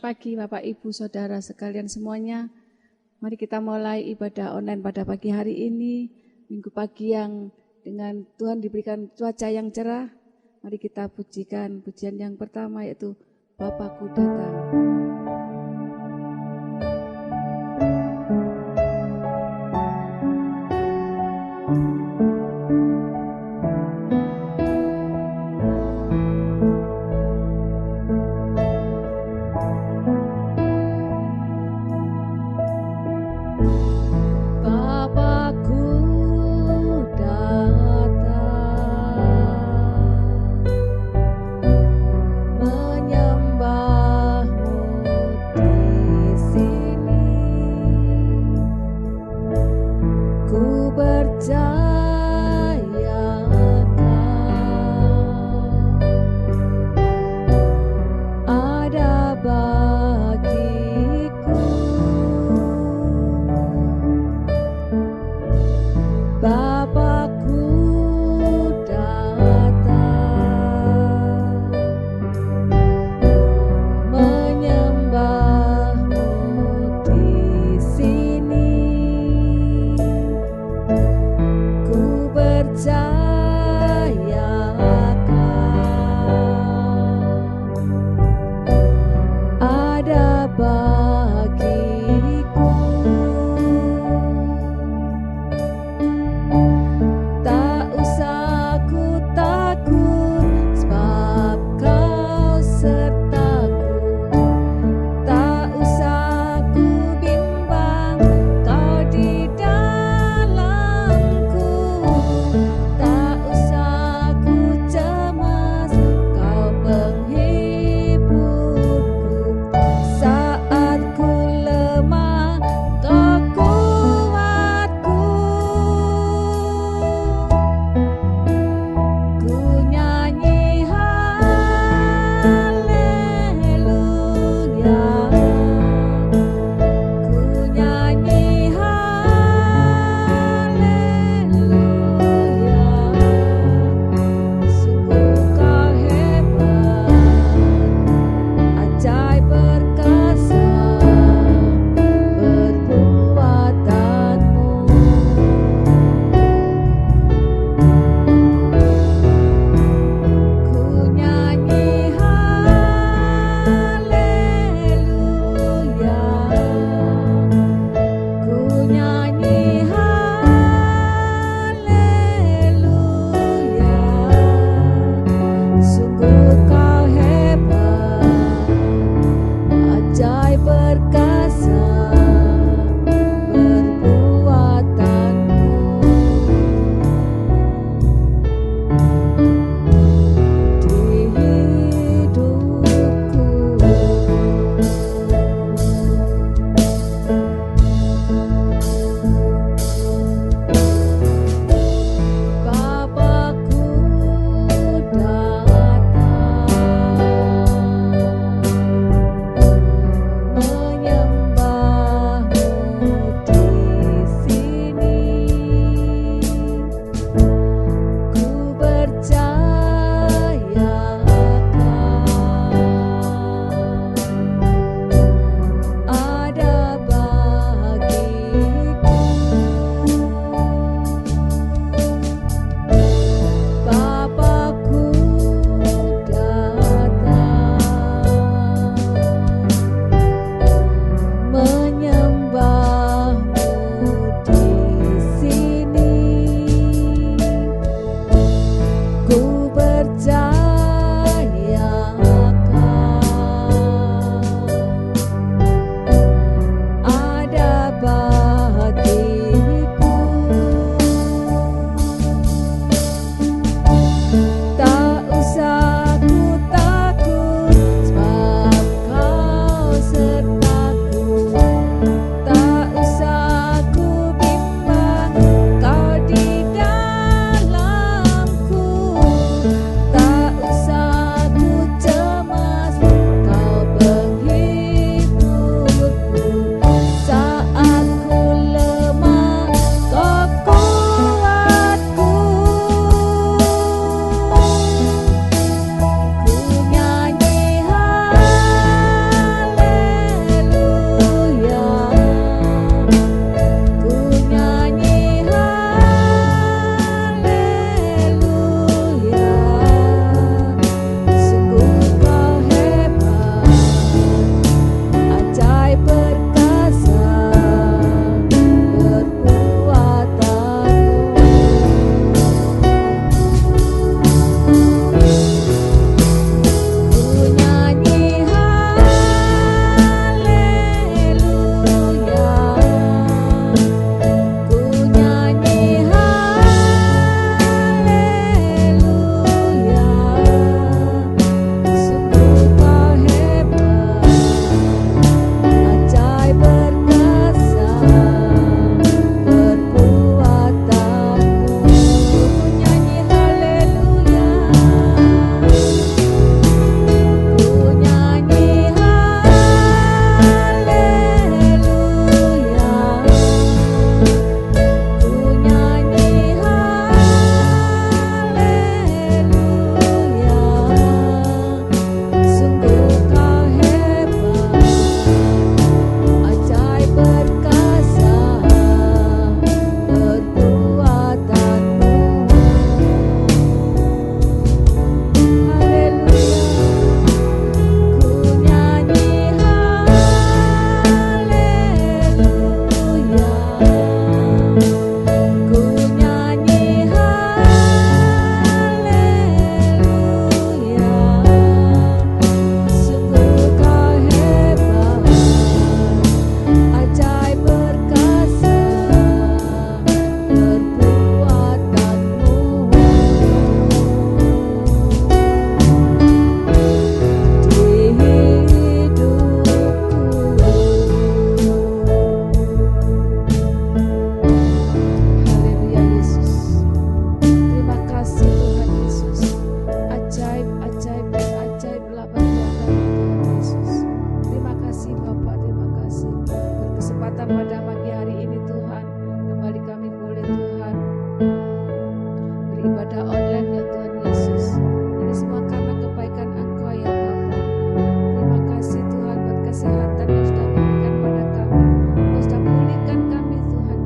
pagi Bapak Ibu Saudara sekalian semuanya. Mari kita mulai ibadah online pada pagi hari ini, minggu pagi yang dengan Tuhan diberikan cuaca yang cerah. Mari kita pujikan pujian yang pertama yaitu Bapakku datang. Ku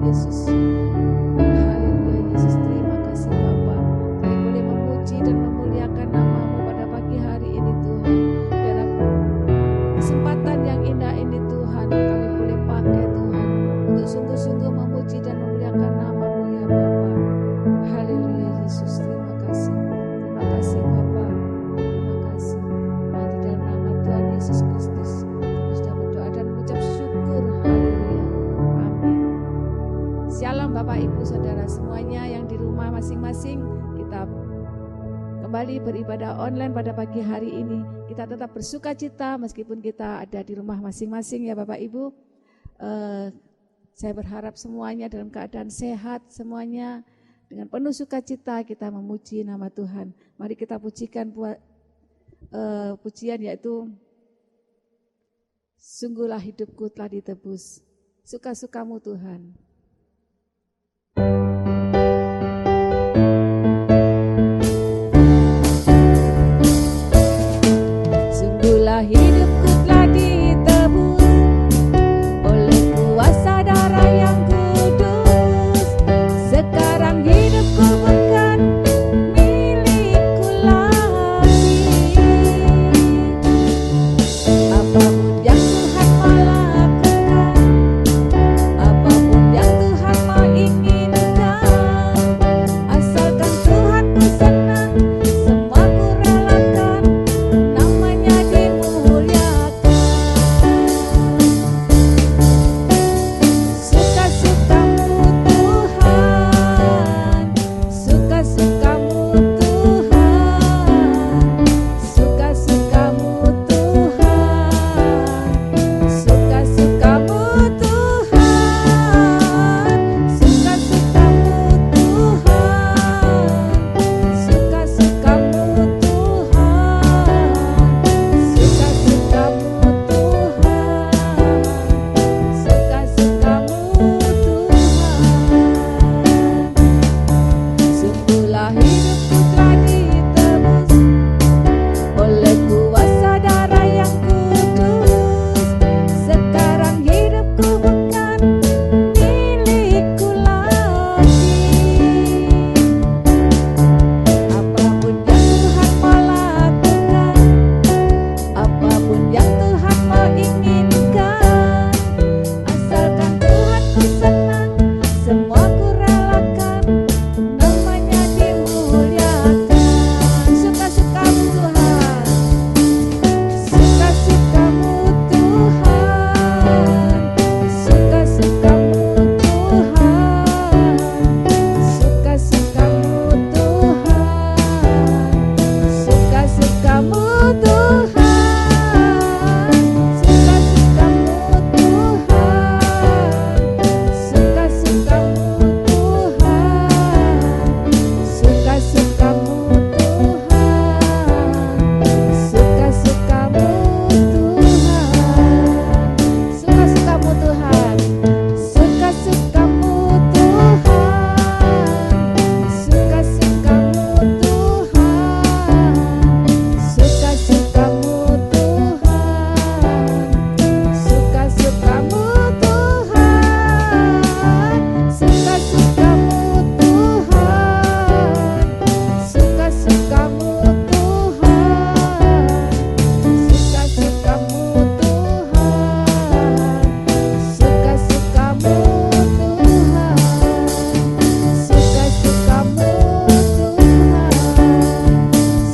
Yesus. Haleluya Yesus, terima kasih Bapa. Kami boleh memuji dan memuliakan nama-Mu pada pagi hari ini Tuhan. Dalam kesempatan yang indah ini Tuhan, kami boleh pakai Tuhan untuk sungguh-sungguh memuji dan memuliakan nama-Mu ya Bapa. Haleluya Yesus, terima kasih. Terima kasih Bapa. Terima kasih. Mari dalam nama Tuhan Yesus Kristus sudah berdoa dan mengucap syukur. Haleluya. Amin. Shalom Bapak Ibu Saudara semuanya yang di rumah masing-masing. Kita kembali beribadah online pada pagi hari ini. Kita tetap bersuka cita meskipun kita ada di rumah masing-masing ya Bapak Ibu. Saya berharap semuanya dalam keadaan sehat semuanya. Dengan penuh sukacita kita memuji nama Tuhan. Mari kita pujikan pujian yaitu sungguhlah hidupku telah ditebus. Suka-sukamu Tuhan. Sungguhlah hidupku telah ditebus oleh kuasa darah yang kudus. Sekarang hidupku bukan milikku lagi. Apapun yang Tuhan mau lakukan, apapun yang Tuhan mau inginkan, asalkan Tuhan ku senang, semua ku relakan, namanya dimuliakan. Suka-sukamu Tuhan, suka-sukamu Tuhan, suka-sukamu Tuhan, suka-sukamu Tuhan, suka-sukamu Tuhan, suka-sukamu Tuhan, suka-sukamu Tuhan, sungguhlah hidupku telah ditebus oleh kuasa darah yang kudus. Sekarang hidupku bukan milikku lagi. Apapun yang Tuhan mau lakukan, apapun yang Tuhan mau inginkan, asalkan Tuhan ku senang, semua ku relakan, namanya dimuliakan. Suka-sukamu Tuhan, suka-sukamu Tuhan, suka-sukamu Tuhan, suka-sukamu Tuhan, suka-sukamu Tuhan, suka-sukamu Tuhan, suka-sukamu Tuhan, suka-sukamu Tuhan, suka-sukamu Tuhan, suka-sukamu Tuhan,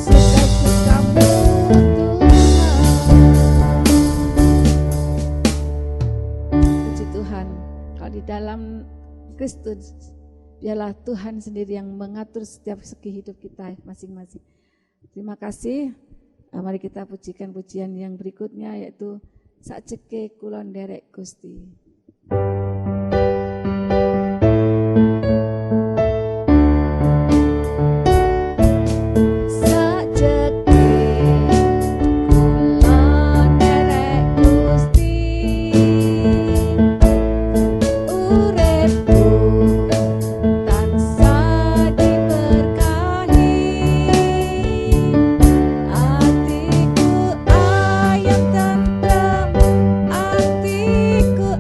suka-sukamu Kristus, biarlah Tuhan sendiri yang mengatur setiap segi hidup kita masing-masing. Terima kasih. Mari kita pujikan pujian yang berikutnya yaitu Sakjeke Kula Nderek Gusti. Atiku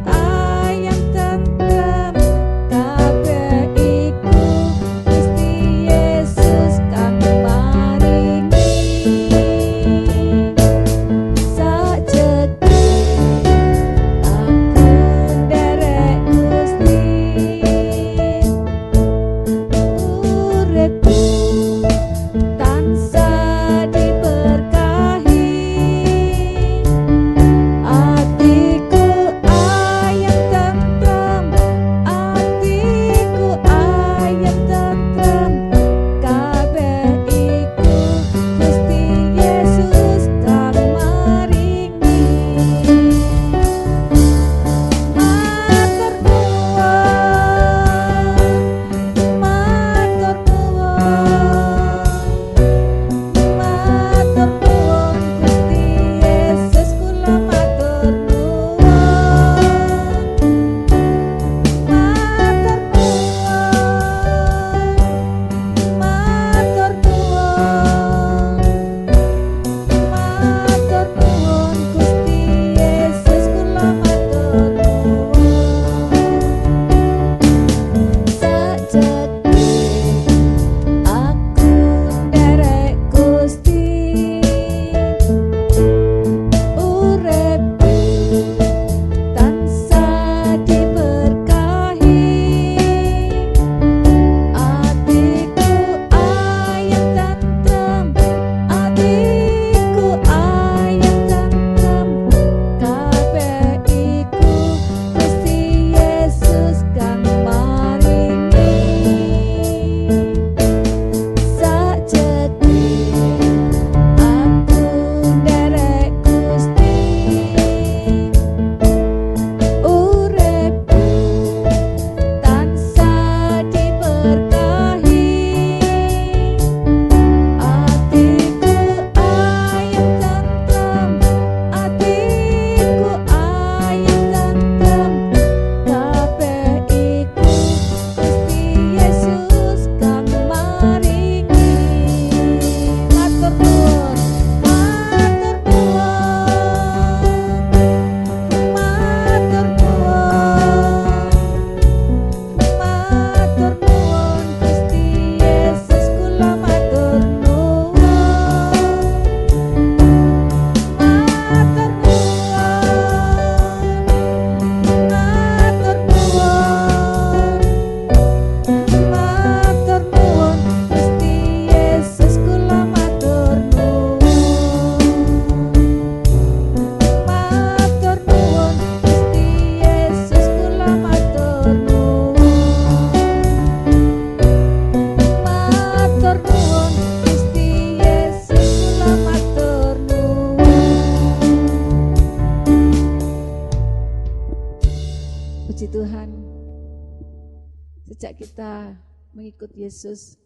sejak kita mengikut Yesus,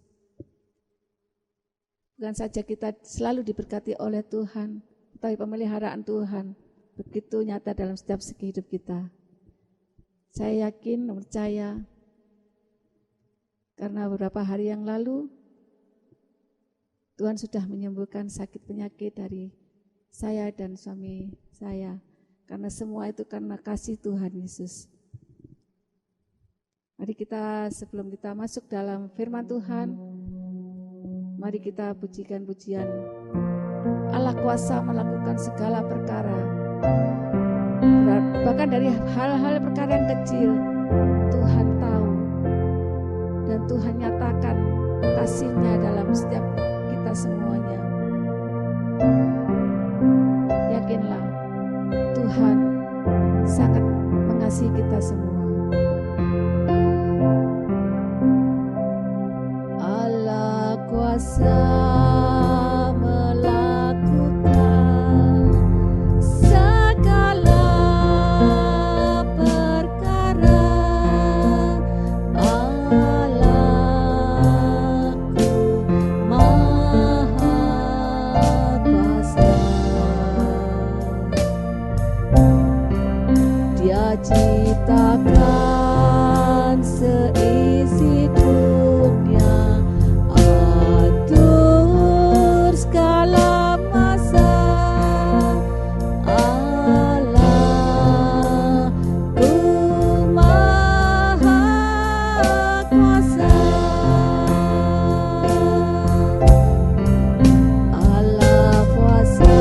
bukan saja kita selalu diberkati oleh Tuhan, tetapi pemeliharaan Tuhan begitu nyata dalam setiap segi hidup kita. Saya yakin, percaya, karena beberapa hari yang lalu Tuhan sudah menyembuhkan sakit penyakit dari saya dan suami saya. Karena semua itu karena kasih Tuhan Yesus. Mari kita sebelum kita masuk dalam firman Tuhan, mari kita pujikan pujian Allah kuasa melakukan segala perkara. Bahkan dari hal-hal perkara yang kecil, Tuhan tahu. Dan Tuhan nyatakan kasih-Nya dalam setiap kita semuanya. Yakinlah, Tuhan sangat mengasihi kita semua. Allah kuasa ciptakan seisi dunia, atur segala masa. Allahku maha kuasa. Allah kuasa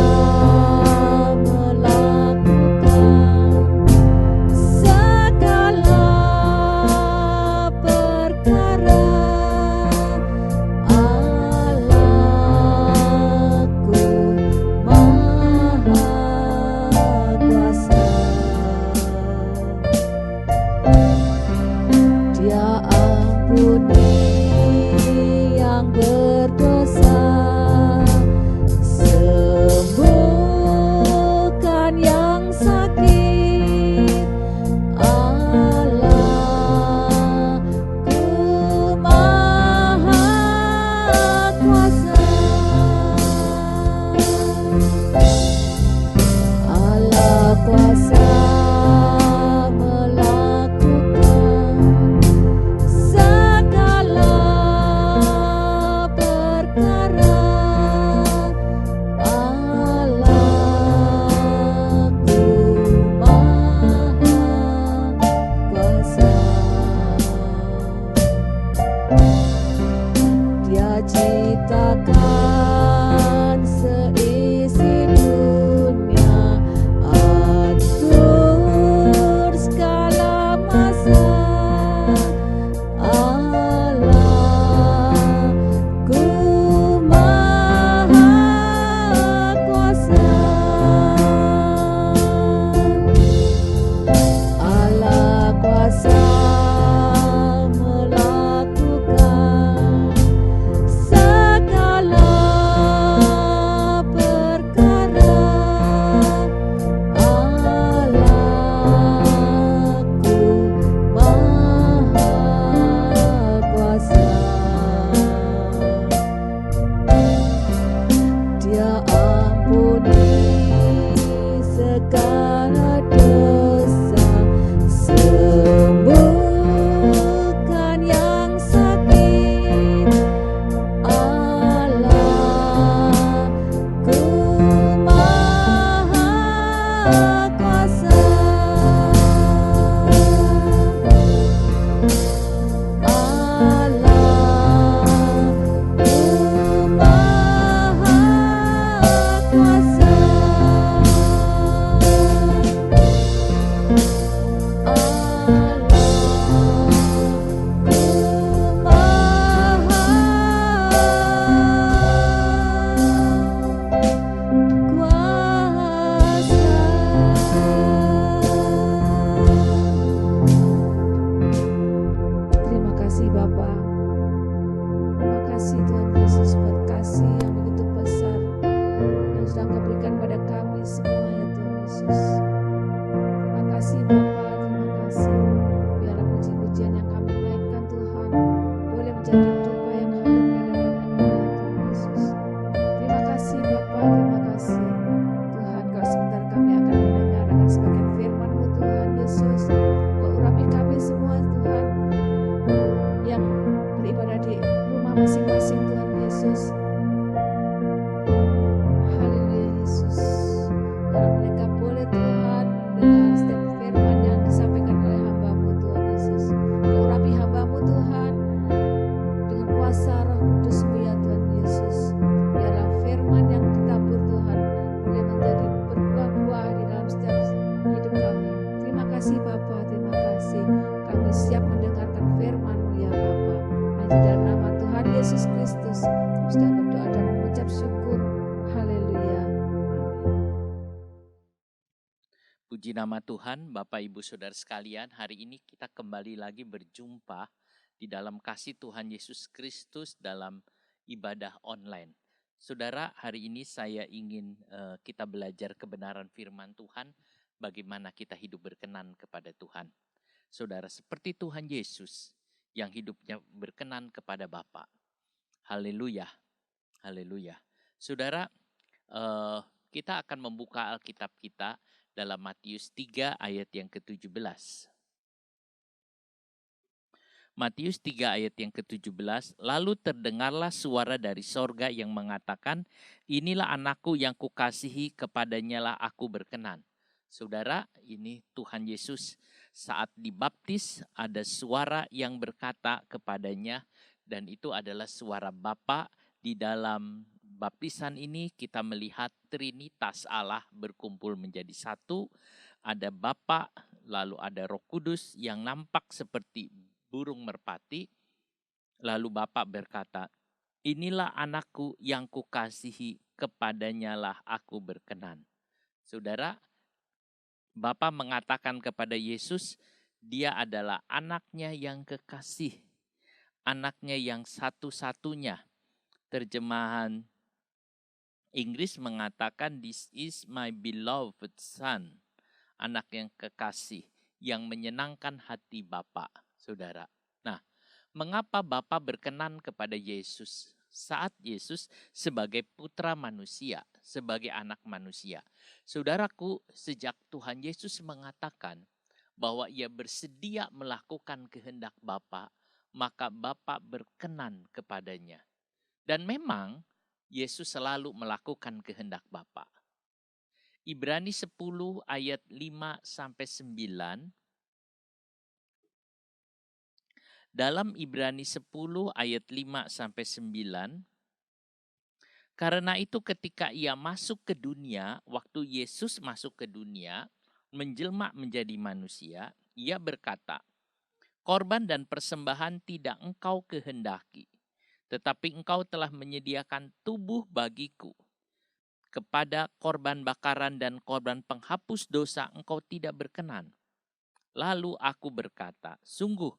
kasih Bapa, terima kasih. Biarlah puji-pujian yang kami naikkan masing-masing Tuhan Yesus. Haleluya Yesus. Biarlah mereka boleh Tuhan mendengar setiap firman yang disampaikan oleh hamba-Mu Tuhan Yesus. Urapi hamba-Mu Tuhan dengan kuasa Roh Kudus-Mu ya Tuhan Yesus. Biarlah firman yang ditabur Tuhan boleh menjadi berbuah-buah di dalam setiap hidup kami. Terima kasih Bapa, terima kasih. Kami siap mendengarkan firman-Mu ya Bapa. Hanya dalam nama Tuhan Yesus Kristus kami sudah berdoa dan mengucap syukur. Haleluya. Amin. Puji nama Tuhan, Bapak Ibu Saudara sekalian, hari ini kita kembali lagi berjumpa di dalam kasih Tuhan Yesus Kristus dalam ibadah online. Saudara, hari ini saya ingin kita belajar kebenaran firman Tuhan, bagaimana kita hidup berkenan kepada Tuhan. Saudara, seperti Tuhan Yesus yang hidupnya berkenan kepada Bapa. Haleluya, haleluya. Saudara, kita akan membuka Alkitab kita dalam Matius 3 ayat yang ke-17. Matius 3 ayat yang ke-17, lalu terdengarlah suara dari sorga yang mengatakan, inilah anakku yang kukasihi, kepadanya lah aku berkenan. Saudara, ini Tuhan Yesus saat dibaptis ada suara yang berkata kepadanya, dan itu adalah suara Bapa. Di dalam baptisan ini kita melihat Trinitas Allah berkumpul menjadi satu. Ada Bapa, lalu ada Roh Kudus yang nampak seperti burung merpati. Lalu Bapa berkata, inilah anakku yang kukasihi, kepadanya lah aku berkenan. Saudara, Bapa mengatakan kepada Yesus, dia adalah anaknya yang kekasih, anaknya yang satu-satunya. Terjemahan Inggris mengatakan, this is my beloved son, anak yang kekasih, yang menyenangkan hati Bapa, saudara. Nah, mengapa Bapa berkenan kepada Yesus saat Yesus sebagai putra manusia, sebagai anak manusia? Saudaraku, sejak Tuhan Yesus mengatakan bahwa ia bersedia melakukan kehendak Bapa, maka Bapa berkenan kepadanya. Dan memang Yesus selalu melakukan kehendak Bapa. Ibrani 10 ayat 5-9. Dalam Ibrani 10 ayat 5-9, karena itu ketika ia masuk ke dunia, waktu Yesus masuk ke dunia, menjelma menjadi manusia, ia berkata, korban dan persembahan tidak engkau kehendaki, tetapi engkau telah menyediakan tubuh bagiku. Kepada korban bakaran dan korban penghapus dosa engkau tidak berkenan. Lalu aku berkata, sungguh,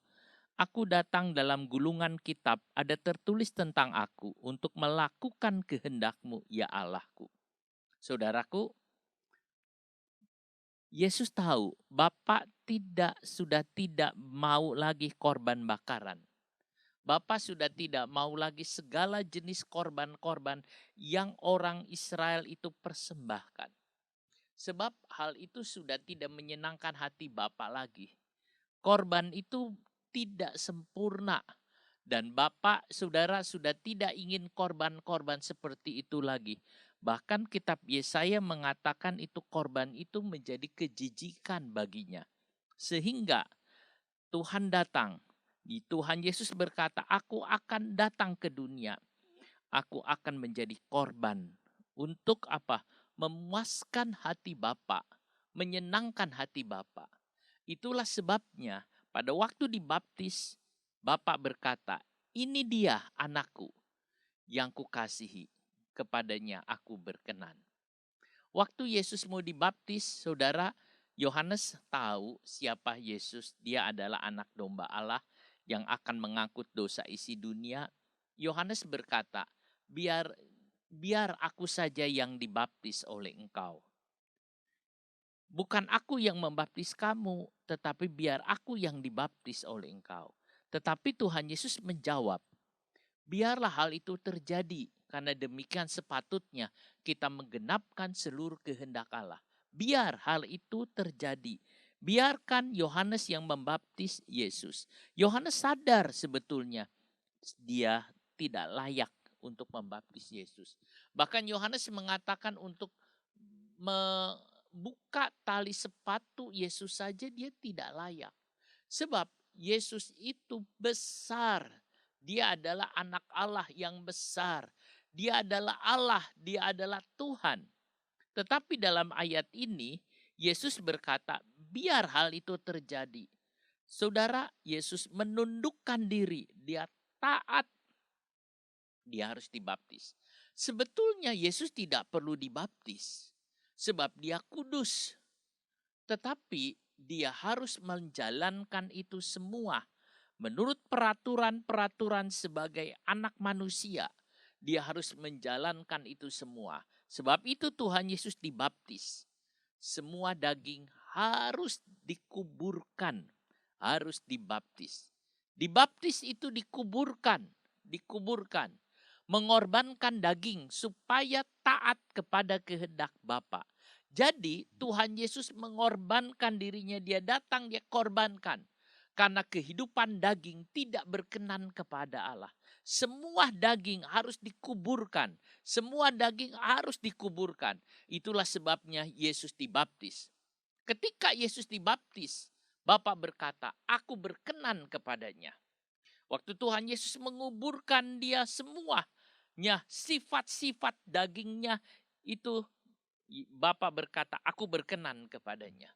aku datang dalam gulungan kitab, ada tertulis tentang aku untuk melakukan kehendak-Mu, ya Allahku. Saudaraku, Yesus tahu Bapa sudah tidak mau lagi korban bakaran. Bapa sudah tidak mau lagi segala jenis korban-korban yang orang Israel itu persembahkan. Sebab hal itu sudah tidak menyenangkan hati Bapa lagi. Korban itu tidak sempurna. Dan Bapa, saudara, sudah tidak ingin korban-korban seperti itu lagi. Bahkan kitab Yesaya mengatakan itu korban itu menjadi kejijikan baginya. Sehingga Tuhan datang. Tuhan Yesus berkata, aku akan datang ke dunia. Aku akan menjadi korban. Untuk apa? Memuaskan hati Bapa, menyenangkan hati Bapa. Itulah sebabnya pada waktu dibaptis, Bapa berkata, ini dia anakku yang kukasihi, kepadanya aku berkenan. Waktu Yesus mau dibaptis, saudara, Yohanes tahu siapa Yesus. Dia adalah anak domba Allah yang akan mengangkut dosa isi dunia. Yohanes berkata, biar aku saja yang dibaptis oleh engkau. Bukan aku yang membaptis kamu, tetapi biar aku yang dibaptis oleh engkau. Tetapi Tuhan Yesus menjawab, biarlah hal itu terjadi, karena demikian sepatutnya kita menggenapkan seluruh kehendak Allah. Biar hal itu terjadi. Biarkan Yohanes yang membaptis Yesus. Yohanes sadar sebetulnya dia tidak layak untuk membaptis Yesus. Bahkan Yohanes mengatakan untuk membuka tali sepatu Yesus saja dia tidak layak. Sebab Yesus itu besar. Dia adalah anak Allah yang besar. Dia adalah Allah, dia adalah Tuhan. Tetapi dalam ayat ini Yesus berkata, biar hal itu terjadi. Saudara, Yesus menundukkan diri, dia taat, dia harus dibaptis. Sebetulnya Yesus tidak perlu dibaptis, sebab dia kudus. Tetapi dia harus menjalankan itu semua menurut peraturan-peraturan sebagai anak manusia. Dia harus menjalankan itu semua. Sebab itu Tuhan Yesus dibaptis. Semua daging harus dikuburkan, harus dibaptis. Dibaptis itu dikuburkan. Mengorbankan daging supaya taat kepada kehendak Bapa. Jadi Tuhan Yesus mengorbankan dirinya, dia datang, dia korbankan. Karena kehidupan daging tidak berkenan kepada Allah. Semua daging harus dikuburkan. Semua daging harus dikuburkan. Itulah sebabnya Yesus dibaptis. Ketika Yesus dibaptis, Bapa berkata, aku berkenan kepadanya. Waktu Tuhan Yesus menguburkan dia semuanya, sifat-sifat dagingnya itu, Bapa berkata, aku berkenan kepadanya.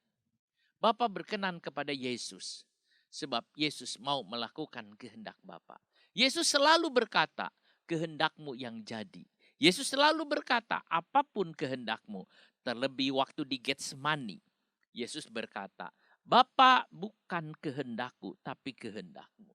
Bapa berkenan kepada Yesus. Sebab Yesus mau melakukan kehendak Bapa. Yesus selalu berkata, kehendakmu yang jadi. Yesus selalu berkata, apapun kehendakmu. Terlebih waktu di Getsemani, Yesus berkata, Bapa bukan kehendakku, tapi kehendakmu.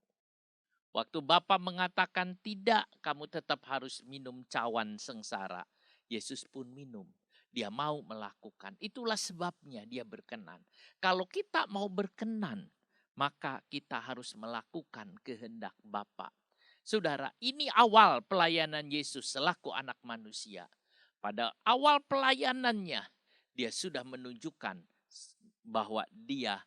Waktu Bapa mengatakan tidak, kamu tetap harus minum cawan sengsara. Yesus pun minum. Dia mau melakukan. Itulah sebabnya dia berkenan. Kalau kita mau berkenan, maka kita harus melakukan kehendak Bapa. Saudara, ini awal pelayanan Yesus selaku anak manusia. Pada awal pelayanannya, dia sudah menunjukkan bahwa dia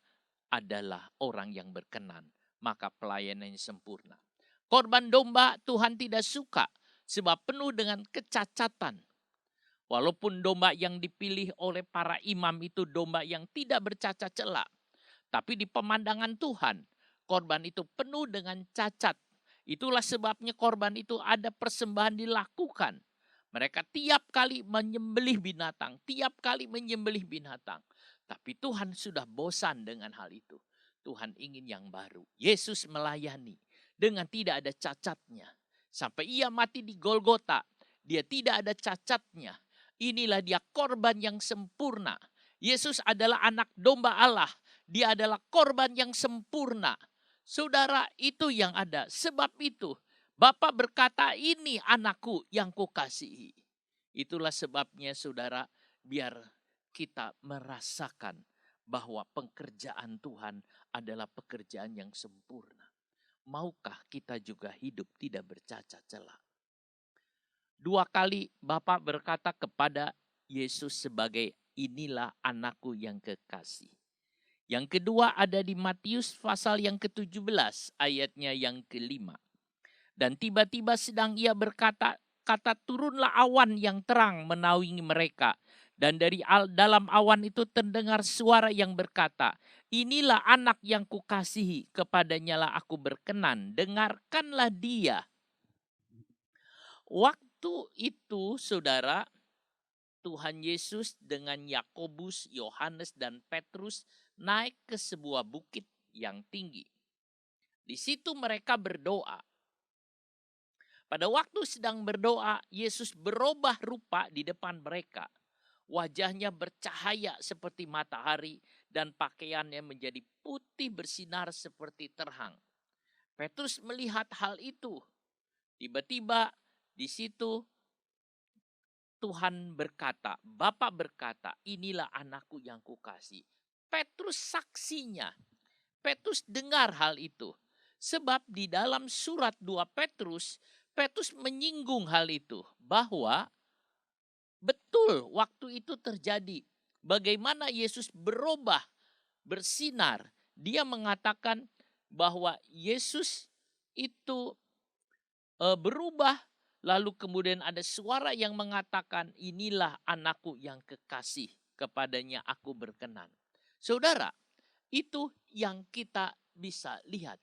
adalah orang yang berkenan. Maka pelayanannya sempurna. Korban domba Tuhan tidak suka sebab penuh dengan kecacatan. Walaupun domba yang dipilih oleh para imam itu domba yang tidak bercacat celah. Tapi di pemandangan Tuhan, korban itu penuh dengan cacat. Itulah sebabnya korban itu ada persembahan dilakukan. Mereka tiap kali menyembelih binatang. Tapi Tuhan sudah bosan dengan hal itu. Tuhan ingin yang baru. Yesus melayani dengan tidak ada cacatnya. Sampai ia mati di Golgota, dia tidak ada cacatnya. Inilah dia korban yang sempurna. Yesus adalah anak domba Allah. Dia adalah korban yang sempurna. Saudara, itu yang ada. Sebab itu Bapa berkata, ini anakku yang kukasihi. Itulah sebabnya saudara, biar kita merasakan bahwa pekerjaan Tuhan adalah pekerjaan yang sempurna. Maukah kita juga hidup tidak bercacat celah? 2 kali Bapa berkata kepada Yesus sebagai inilah anakku yang kekasih. Yang kedua ada di Matius pasal yang ke-17 ayatnya yang ke-5. Dan tiba-tiba sedang ia berkata, kata turunlah awan yang terang menaungi mereka. Dan dari dalam awan itu terdengar suara yang berkata, inilah anak yang kukasihi, kepadanya lah aku berkenan, dengarkanlah dia. Waktu itu saudara, Tuhan Yesus dengan Yakobus, Yohanes dan Petrus naik ke sebuah bukit yang tinggi. Di situ mereka berdoa. Pada waktu sedang berdoa, Yesus berubah rupa di depan mereka. Wajahnya bercahaya seperti matahari dan pakaiannya menjadi putih bersinar seperti terang. Petrus melihat hal itu. Tiba-tiba di situ Tuhan berkata, Bapa berkata, inilah anakku yang kukasih. Petrus saksinya. Petrus dengar hal itu. Sebab di dalam surat 2 Petrus, Petrus menyinggung hal itu. Bahwa betul waktu itu terjadi. Bagaimana Yesus berubah, bersinar. Dia mengatakan bahwa Yesus itu berubah. Lalu kemudian ada suara yang mengatakan, inilah anakku yang kekasih, kepadanya aku berkenan. Saudara, itu yang kita bisa lihat.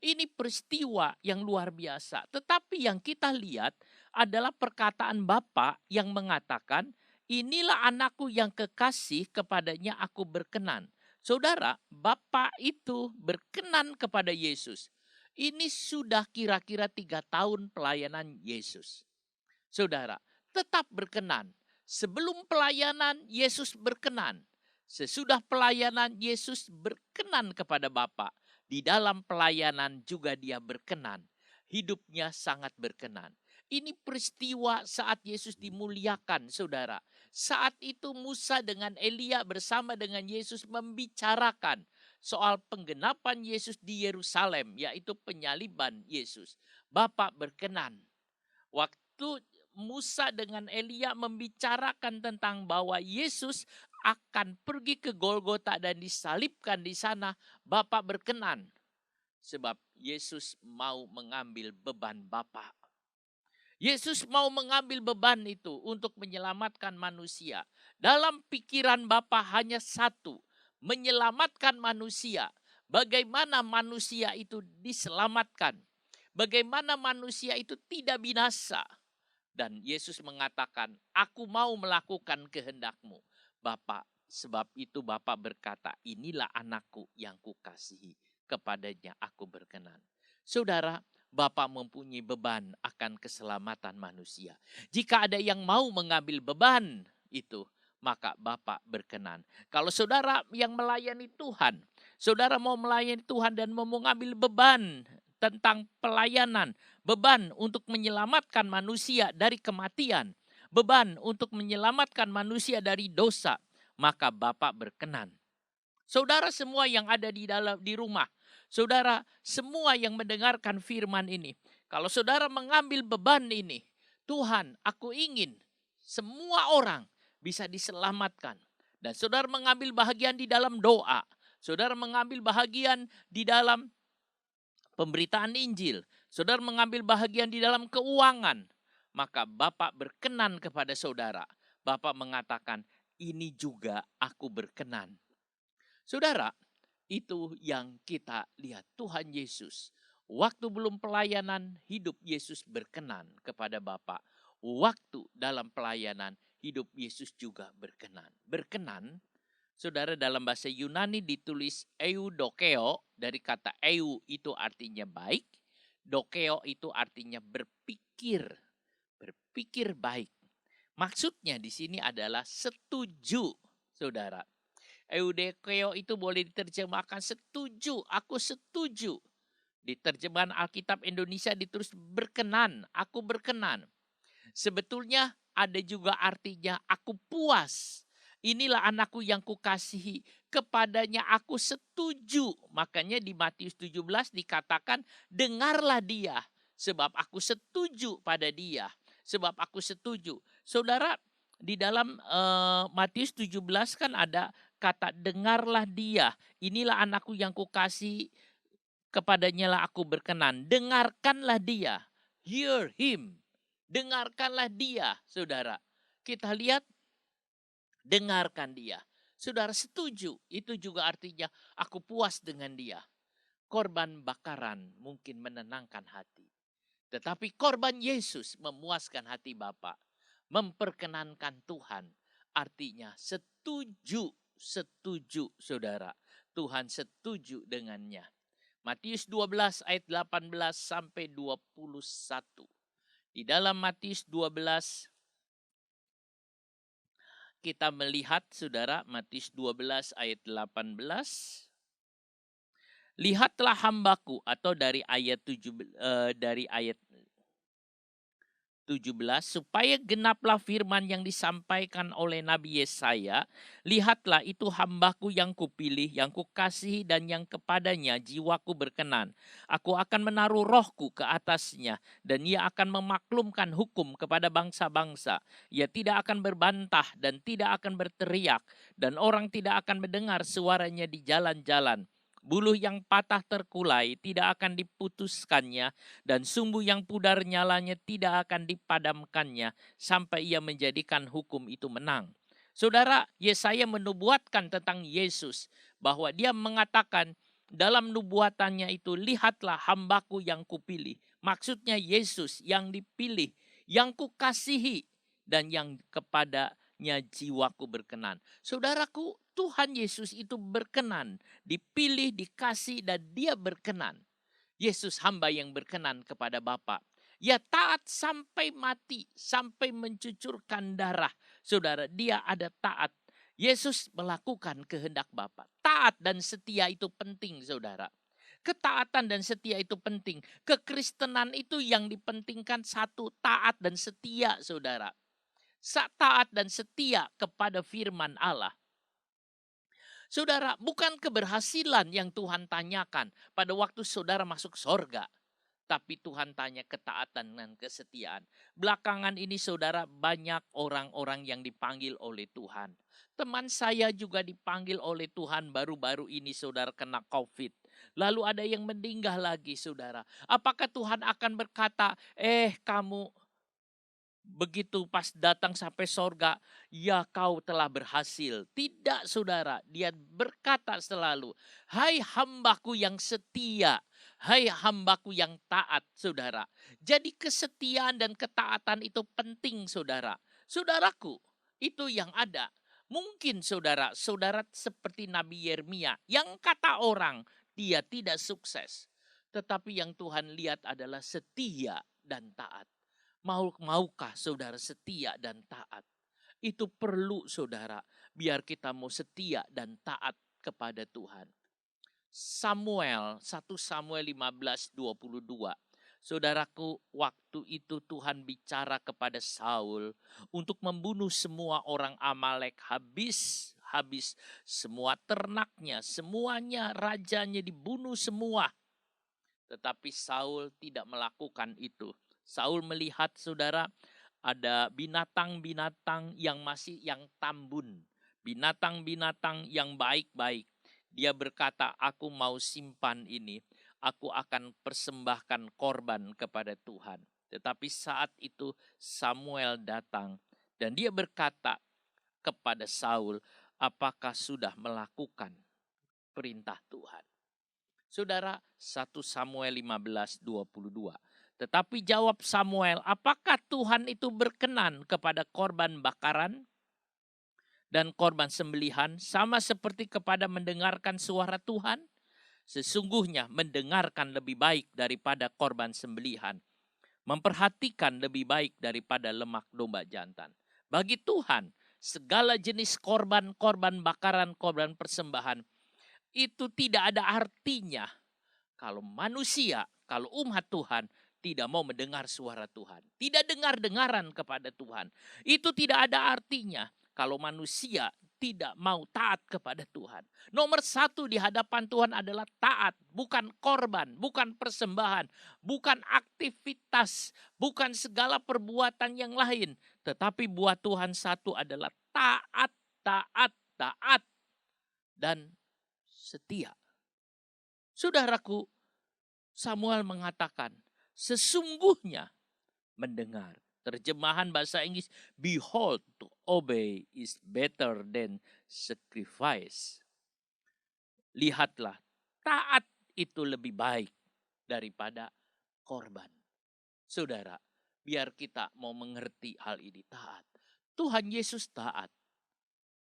Ini peristiwa yang luar biasa. Tetapi yang kita lihat adalah perkataan Bapa yang mengatakan, inilah anakku yang kekasih, kepadanya aku berkenan. Saudara, Bapa itu berkenan kepada Yesus. Ini sudah kira-kira 3 tahun pelayanan Yesus. Saudara, tetap berkenan. Sebelum pelayanan, Yesus berkenan. Sesudah pelayanan, Yesus berkenan kepada Bapa. Di dalam pelayanan juga dia berkenan. Hidupnya sangat berkenan. Ini peristiwa saat Yesus dimuliakan, saudara. Saat itu Musa dengan Elia bersama dengan Yesus membicarakan soal penggenapan Yesus di Yerusalem, yaitu penyaliban Yesus. Bapa berkenan. Waktu Musa dengan Elia membicarakan tentang bahwa Yesus akan pergi ke Golgota dan disalibkan di sana, Bapa berkenan. Sebab Yesus mau mengambil beban Bapa. Yesus mau mengambil beban itu untuk menyelamatkan manusia. Dalam pikiran Bapa hanya satu, menyelamatkan manusia. Bagaimana manusia itu diselamatkan? Bagaimana manusia itu tidak binasa? Dan Yesus mengatakan, aku mau melakukan kehendak-Mu, Bapa. Sebab itu Bapa berkata, inilah anakku yang kukasihi, kepadanya aku berkenan. Saudara, Bapa mempunyai beban akan keselamatan manusia. Jika ada yang mau mengambil beban itu, maka Bapa berkenan. Kalau saudara yang melayani Tuhan, saudara mau melayani Tuhan dan mau mengambil beban tentang pelayanan, beban untuk menyelamatkan manusia dari kematian, beban untuk menyelamatkan manusia dari dosa, maka Bapa berkenan. Saudara semua yang ada di rumah, saudara semua yang mendengarkan firman ini, kalau saudara mengambil beban ini, Tuhan, aku ingin semua orang bisa diselamatkan. Dan saudara mengambil bahagian di dalam doa, saudara mengambil bahagian di dalam pemberitaan Injil, saudara mengambil bahagian di dalam keuangan, maka Bapak berkenan kepada saudara. Bapak mengatakan, ini juga aku berkenan. Saudara, itu yang kita lihat. Tuhan Yesus, waktu belum pelayanan, hidup Yesus berkenan kepada Bapa. Waktu dalam pelayanan, hidup Yesus juga berkenan. Berkenan, saudara, dalam bahasa Yunani ditulis eudokeo, dari kata eu itu artinya baik, dokeo itu artinya berpikir, berpikir baik. Maksudnya di sini adalah setuju, saudara. Eudokeo itu boleh diterjemahkan setuju, aku setuju. Di terjemahan Alkitab Indonesia ditulis berkenan, aku berkenan. Sebetulnya ada juga artinya aku puas. Inilah anakku yang kukasihi, kepadanya aku setuju. Makanya di Matius 17 dikatakan, dengarlah dia, sebab aku setuju pada dia. Sebab aku setuju. Saudara, di dalam Matius 17 kan ada kata dengarlah dia. Inilah anakku yang kukasihi, kepadanya lah aku berkenan. Dengarkanlah dia. Hear him. Dengarkanlah dia, saudara. Kita lihat, dengarkan dia. Saudara setuju, itu juga artinya aku puas dengan dia. Korban bakaran mungkin menenangkan hati. Tetapi korban Yesus memuaskan hati Bapa, memperkenankan Tuhan. Artinya setuju, setuju saudara. Tuhan setuju dengannya. Matius 12 ayat 18 sampai 21. Di dalam Matius 12 kita melihat, saudara, Matius 12 ayat 18. Lihatlah hambaku, atau dari ayat 17, supaya genaplah firman yang disampaikan oleh Nabi Yesaya. Lihatlah, itu hambaku yang kupilih, yang kukasihi, dan yang kepadanya jiwaku berkenan. Aku akan menaruh rohku ke atasnya, dan ia akan memaklumkan hukum kepada bangsa-bangsa. Ia tidak akan berbantah dan tidak akan berteriak, dan orang tidak akan mendengar suaranya di jalan-jalan. Buluh yang patah terkulai tidak akan diputuskannya, dan sumbu yang pudar nyalanya tidak akan dipadamkannya, sampai ia menjadikan hukum itu menang. Saudara, Yesaya menubuatkan tentang Yesus, bahwa dia mengatakan dalam nubuatannya itu, lihatlah hambaku yang kupilih. Maksudnya Yesus yang dipilih, yang kukasihi, dan yang kepadanya jiwaku berkenan. Saudaraku, Tuhan Yesus itu berkenan, dipilih, dikasih, dan dia berkenan. Yesus hamba yang berkenan kepada Bapa. Ya, taat sampai mati, sampai mencucurkan darah. Saudara, dia ada taat. Yesus melakukan kehendak Bapa. Taat dan setia itu penting, saudara. Ketaatan dan setia itu penting. Kekristenan itu yang dipentingkan satu, taat dan setia, saudara. Taat dan setia kepada firman Allah. Saudara, bukan keberhasilan yang Tuhan tanyakan pada waktu saudara masuk sorga. Tapi Tuhan tanya ketaatan dan kesetiaan. Belakangan ini saudara, banyak orang-orang yang dipanggil oleh Tuhan. Teman saya juga dipanggil oleh Tuhan baru-baru ini, saudara, kena COVID. Lalu ada yang meninggal lagi, saudara. Apakah Tuhan akan berkata, kamu begitu pas datang sampai sorga, ya kau telah berhasil? Tidak, saudara. Dia berkata selalu, hai hambaku yang setia, hai hambaku yang taat, saudara. Jadi kesetiaan dan ketaatan itu penting, saudara. Saudaraku, itu yang ada. Mungkin saudara seperti Nabi Yeremia, yang kata orang dia tidak sukses. Tetapi yang Tuhan lihat adalah setia dan taat. Maukah saudara setia dan taat? Itu perlu, saudara, biar kita mau setia dan taat kepada Tuhan. 1 Samuel 15:22. Saudaraku, waktu itu Tuhan bicara kepada Saul untuk membunuh semua orang Amalek, habis semua ternaknya, semuanya, rajanya dibunuh semua. Tetapi Saul tidak melakukan itu. Saul melihat, saudara, ada binatang-binatang yang tambun, binatang-binatang yang baik-baik. Dia berkata, aku mau simpan ini, aku akan persembahkan korban kepada Tuhan. Tetapi saat itu Samuel datang dan dia berkata kepada Saul, apakah sudah melakukan perintah Tuhan? Saudara, 1 Samuel 15:22. Tetapi jawab Samuel, apakah Tuhan itu berkenan kepada korban bakaran dan korban sembelihan sama seperti kepada mendengarkan suara Tuhan? Sesungguhnya mendengarkan lebih baik daripada korban sembelihan, memperhatikan lebih baik daripada lemak domba jantan. Bagi Tuhan, segala jenis korban bakaran, korban persembahan, itu tidak ada artinya kalau manusia, kalau umat Tuhan tidak mau mendengar suara Tuhan, tidak dengar-dengaran kepada Tuhan. Itu tidak ada artinya kalau manusia tidak mau taat kepada Tuhan. Nomor satu di hadapan Tuhan adalah taat, bukan korban, bukan persembahan, bukan aktivitas, bukan segala perbuatan yang lain. Tetapi buat Tuhan satu adalah taat, taat, taat, dan setia. Saudaraku, Samuel mengatakan, sesungguhnya mendengar. Terjemahan bahasa Inggris, behold, to obey is better than sacrifice. Lihatlah, taat itu lebih baik daripada korban. Saudara, biar kita mau mengerti hal ini, taat. Tuhan Yesus taat.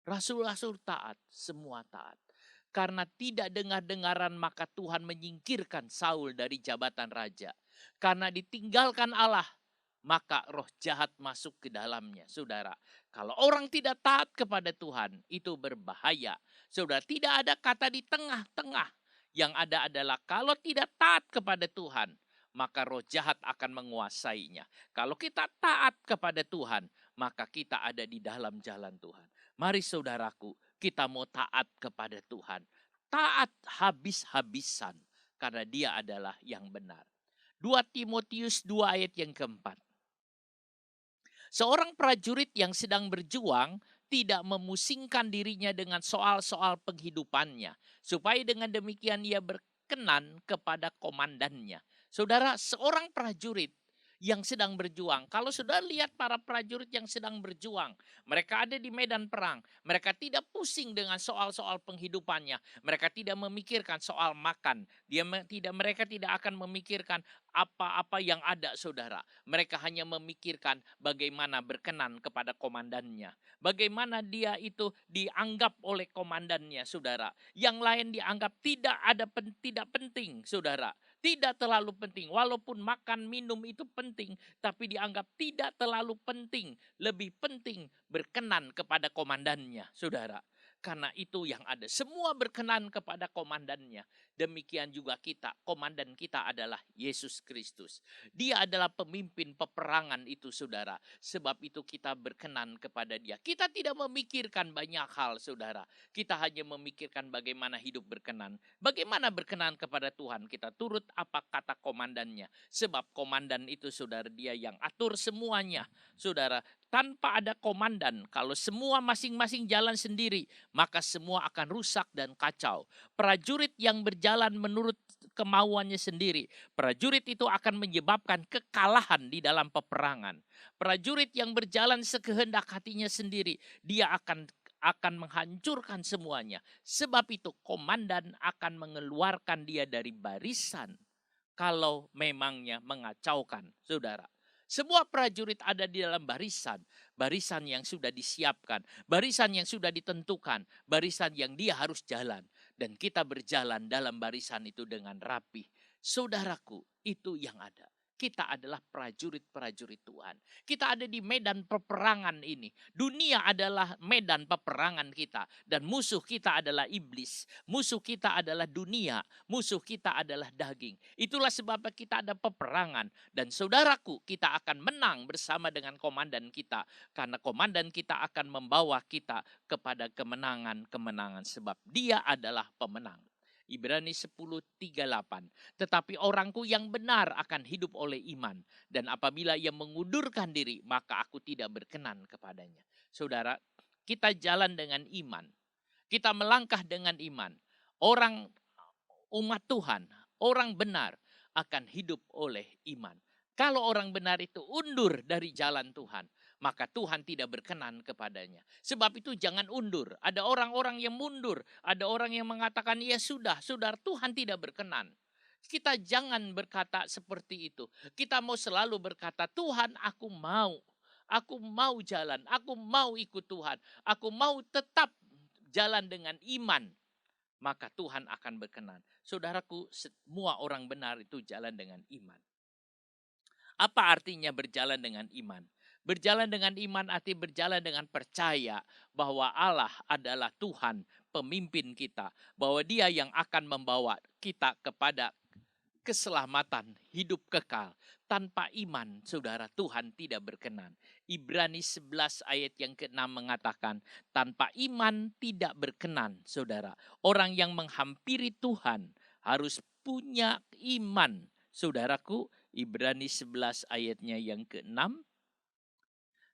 Rasul-rasul taat, semua taat. Karena tidak dengar-dengaran maka Tuhan menyingkirkan Saul dari jabatan raja. Karena ditinggalkan Allah, maka roh jahat masuk ke dalamnya. Saudara, kalau orang tidak taat kepada Tuhan, itu berbahaya. Saudara, tidak ada kata di tengah-tengah. Yang ada adalah kalau tidak taat kepada Tuhan, maka roh jahat akan menguasainya. Kalau kita taat kepada Tuhan, maka kita ada di dalam jalan Tuhan. Mari saudaraku, kita mau taat kepada Tuhan. Taat habis-habisan karena dia adalah yang benar. 2 Timotius 2 ayat yang keempat. Seorang prajurit yang sedang berjuang tidak memusingkan dirinya dengan soal-soal penghidupannya. Supaya dengan demikian ia berkenan kepada komandannya. Saudara, seorang prajurit yang sedang berjuang. Kalau saudara lihat para prajurit yang sedang berjuang, mereka ada di medan perang. Mereka tidak pusing dengan soal-soal penghidupannya. Mereka tidak memikirkan soal makan. Mereka tidak akan memikirkan apa-apa yang ada, saudara. Mereka hanya memikirkan bagaimana berkenan kepada komandannya. Bagaimana dia itu dianggap oleh komandannya, saudara. Yang lain dianggap tidak penting, saudara. Tidak terlalu penting. Walaupun makan minum itu penting, tapi dianggap tidak terlalu penting. Lebih penting berkenan kepada komandannya, saudara. Karena itu yang ada. Semua berkenan kepada komandannya. Demikian juga kita. Komandan kita adalah Yesus Kristus. Dia adalah pemimpin peperangan itu, saudara. Sebab itu kita berkenan kepada dia. Kita tidak memikirkan banyak hal, saudara. Kita hanya memikirkan bagaimana hidup berkenan. Bagaimana berkenan kepada Tuhan. Kita turut apa kata komandannya. Sebab komandan itu, saudara, dia yang atur semuanya. Saudara, tanpa ada komandan, kalau semua masing-masing jalan sendiri, maka semua akan rusak dan kacau. Prajurit yang berjalan menurut kemauannya sendiri, prajurit itu akan menyebabkan kekalahan di dalam peperangan. Prajurit yang berjalan sekehendak hatinya sendiri, dia akan menghancurkan semuanya. Sebab itu komandan akan mengeluarkan dia dari barisan kalau memangnya mengacaukan, saudara. Semua prajurit ada di dalam barisan yang sudah disiapkan, barisan yang sudah ditentukan, barisan yang dia harus jalan. Dan kita berjalan dalam barisan itu dengan rapi. Saudaraku, itu yang ada. Kita adalah prajurit-prajurit Tuhan. Kita ada di medan peperangan ini. Dunia adalah medan peperangan kita. Dan musuh kita adalah iblis. Musuh kita adalah dunia. Musuh kita adalah daging. Itulah sebabnya kita ada peperangan. Dan saudaraku, kita akan menang bersama dengan komandan kita. Karena komandan kita akan membawa kita kepada kemenangan-kemenangan. Sebab dia adalah pemenang. Ibrani 10:38. Tetapi orangku yang benar akan hidup oleh iman. Dan apabila ia mengundurkan diri, maka aku tidak berkenan kepadanya. Saudara, kita jalan dengan iman. Kita melangkah dengan iman. Orang umat Tuhan, orang benar akan hidup oleh iman. Kalau orang benar itu undur dari jalan Tuhan, maka Tuhan tidak berkenan kepadanya. Sebab itu jangan undur. Ada orang-orang yang mundur. Ada orang yang mengatakan, ya sudah, saudara, Tuhan tidak berkenan. Kita jangan berkata seperti itu. Kita mau selalu berkata, Tuhan aku mau. Aku mau jalan. Aku mau ikut Tuhan. Aku mau tetap jalan dengan iman. Maka Tuhan akan berkenan. Saudaraku, semua orang benar itu jalan dengan iman. Apa artinya berjalan dengan iman? Berjalan dengan iman artinya berjalan dengan percaya bahwa Allah adalah Tuhan, pemimpin kita. Bahwa dia yang akan membawa kita kepada keselamatan, hidup kekal. Tanpa iman, saudara, Tuhan tidak berkenan. Ibrani 11 ayat yang ke-6 mengatakan, tanpa iman tidak berkenan, saudara. Orang yang menghampiri Tuhan harus punya iman. Saudaraku, Ibrani 11 ayatnya yang ke-6.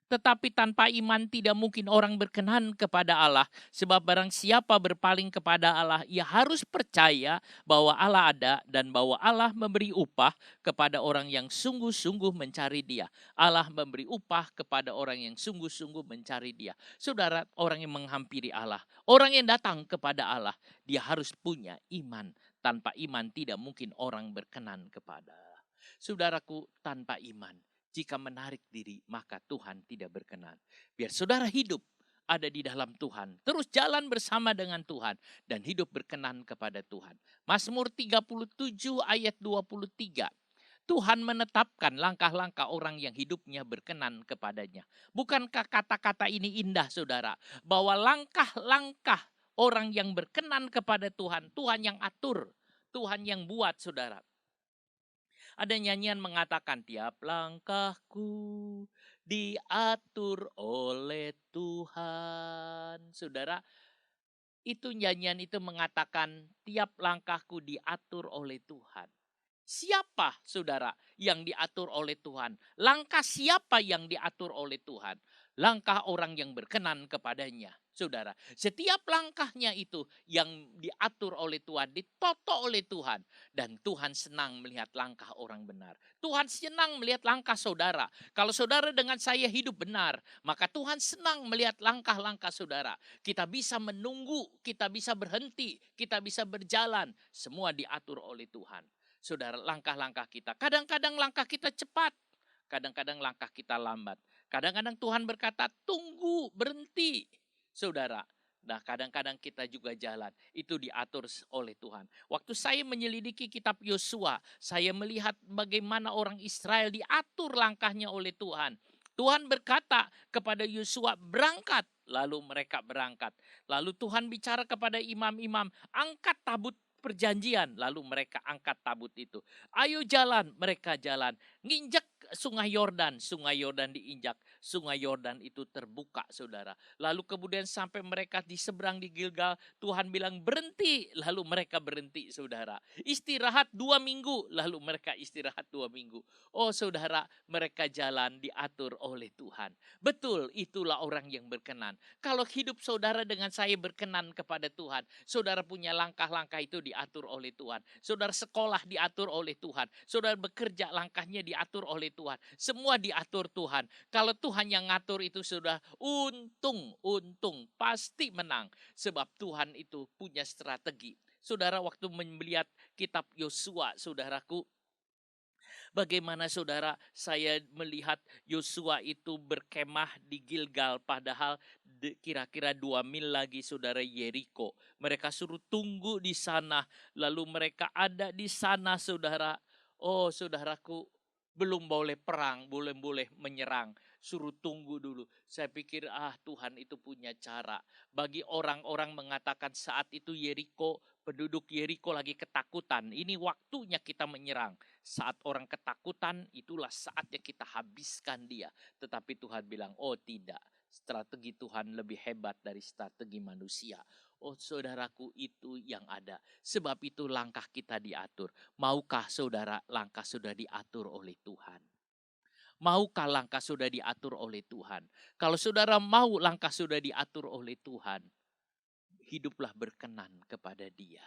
Tetapi tanpa iman tidak mungkin orang berkenan kepada Allah. Sebab barang siapa berpaling kepada Allah, ia harus percaya bahwa Allah ada dan bahwa Allah memberi upah kepada orang yang sungguh-sungguh mencari dia. Allah memberi upah kepada orang yang sungguh-sungguh mencari dia. Saudara, orang yang menghampiri Allah, orang yang datang kepada Allah, dia harus punya iman. Tanpa iman tidak mungkin orang berkenan kepada Allah. Saudaraku, tanpa iman, jika menarik diri, maka Tuhan tidak berkenan. Biar saudara hidup ada di dalam Tuhan. Terus jalan bersama dengan Tuhan. Dan hidup berkenan kepada Tuhan. Mazmur 37 ayat 23. Tuhan menetapkan langkah-langkah orang yang hidupnya berkenan kepadanya. Bukankah kata-kata ini indah, saudara? Bahwa langkah-langkah orang yang berkenan kepada Tuhan, Tuhan yang atur. Tuhan yang buat, saudara. Ada nyanyian mengatakan tiap langkahku diatur oleh Tuhan. Saudara, itu nyanyian itu mengatakan tiap langkahku diatur oleh Tuhan. Siapa, saudara, yang diatur oleh Tuhan? Langkah siapa yang diatur oleh Tuhan? langkah orang yang berkenan kepadanya. Saudara, setiap langkahnya itu yang diatur oleh Tuhan, ditoto oleh Tuhan. Dan Tuhan senang melihat langkah orang benar. Tuhan senang melihat langkah saudara. Kalau saudara dengan saya hidup benar, maka Tuhan senang melihat langkah-langkah saudara. Kita bisa menunggu, kita bisa berhenti, kita bisa berjalan. Semua diatur oleh Tuhan. Saudara, langkah-langkah kita. Kadang-kadang langkah kita cepat, kadang-kadang langkah kita lambat. Kadang-kadang Tuhan berkata, tunggu, berhenti. Saudara, nah kadang-kadang kita juga jalan. Itu diatur oleh Tuhan. Waktu saya menyelidiki kitab Yosua, saya melihat bagaimana orang Israel diatur langkahnya oleh Tuhan. Tuhan berkata kepada Yosua, berangkat. Lalu mereka berangkat. Lalu Tuhan bicara kepada imam-imam, angkat tabut perjanjian. Lalu mereka angkat tabut itu. Ayo jalan, mereka jalan. Nginjak sungai Yordan diinjak. Sungai Yordan itu terbuka, saudara. Lalu kemudian sampai mereka di seberang di Gilgal, Tuhan bilang berhenti. Lalu mereka berhenti, saudara. Istirahat 2 minggu, lalu mereka istirahat 2 minggu. Oh saudara, mereka jalan diatur oleh Tuhan. Betul, itulah orang yang berkenan. Kalau hidup saudara dengan saya berkenan kepada Tuhan, saudara punya langkah-langkah itu diatur oleh Tuhan. Saudara sekolah diatur oleh Tuhan. Saudara bekerja langkahnya diatur oleh Tuhan. Semua diatur Tuhan. Kalau Tuhan yang ngatur itu sudah untung pasti menang. Sebab Tuhan itu punya strategi. Saudara, waktu melihat kitab Yosua, saudaraku, bagaimana saudara saya melihat Yosua itu berkemah di Gilgal, padahal kira-kira 2 mil lagi saudara Yeriko. Mereka suruh tunggu di sana, lalu mereka ada di sana saudara. Oh saudaraku, belum boleh perang, belum boleh menyerang. Suruh tunggu dulu. Saya pikir Tuhan itu punya cara. Bagi orang-orang mengatakan saat itu Yeriko, penduduk Yeriko lagi ketakutan. Ini waktunya kita menyerang. Saat orang ketakutan, itulah saatnya kita habiskan dia. Tetapi Tuhan bilang, oh tidak. Strategi Tuhan lebih hebat dari strategi manusia. Oh saudaraku, itu yang ada. Sebab itu langkah kita diatur. Maukah saudara langkah sudah diatur oleh Tuhan? Maukah langkah sudah diatur oleh Tuhan? Kalau saudara mau langkah sudah diatur oleh Tuhan, hiduplah berkenan kepada Dia.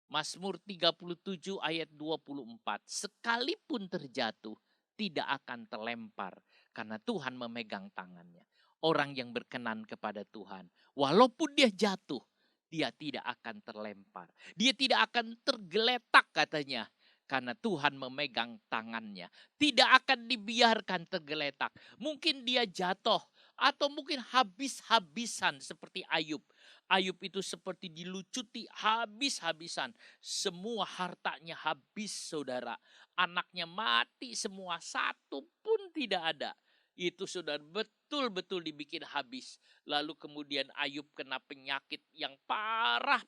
Mazmur 37 ayat 24. Sekalipun terjatuh, tidak akan terlempar karena Tuhan memegang tangannya. Orang yang berkenan kepada Tuhan, walaupun dia jatuh, dia tidak akan terlempar. Dia tidak akan tergeletak katanya. Karena Tuhan memegang tangannya. Tidak akan dibiarkan tergeletak. Mungkin dia jatuh atau mungkin habis-habisan seperti Ayub. Ayub itu seperti dilucuti habis-habisan. Semua hartanya habis saudara. Anaknya mati semua, satu pun tidak ada. Itu saudara betul-betul dibikin habis. Lalu kemudian Ayub kena penyakit yang parah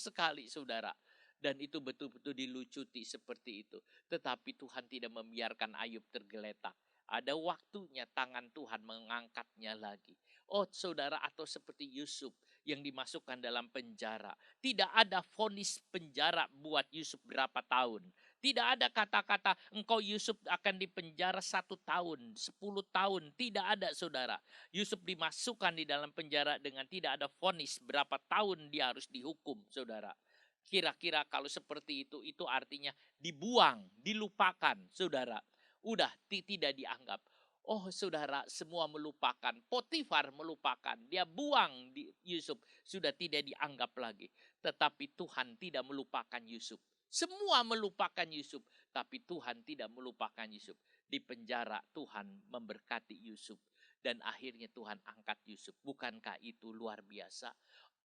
sekali saudara. Dan itu betul-betul dilucuti seperti itu. Tetapi Tuhan tidak membiarkan Ayub tergeletak. Ada waktunya tangan Tuhan mengangkatnya lagi. Oh saudara, atau seperti Yusuf yang dimasukkan dalam penjara. Tidak ada vonis penjara buat Yusuf berapa tahun. Tidak ada kata-kata engkau Yusuf akan dipenjara 1 tahun, 10 tahun. Tidak ada saudara. Yusuf dimasukkan di dalam penjara dengan tidak ada vonis berapa tahun dia harus dihukum saudara. Kira-kira kalau seperti itu artinya dibuang, dilupakan saudara. Udah tidak dianggap. Oh saudara, semua melupakan. Potifar melupakan. Dia buang di Yusuf. Sudah tidak dianggap lagi. Tetapi Tuhan tidak melupakan Yusuf. Semua melupakan Yusuf. Tapi Tuhan tidak melupakan Yusuf. Di penjara Tuhan memberkati Yusuf. Dan akhirnya Tuhan angkat Yusuf. Bukankah itu luar biasa?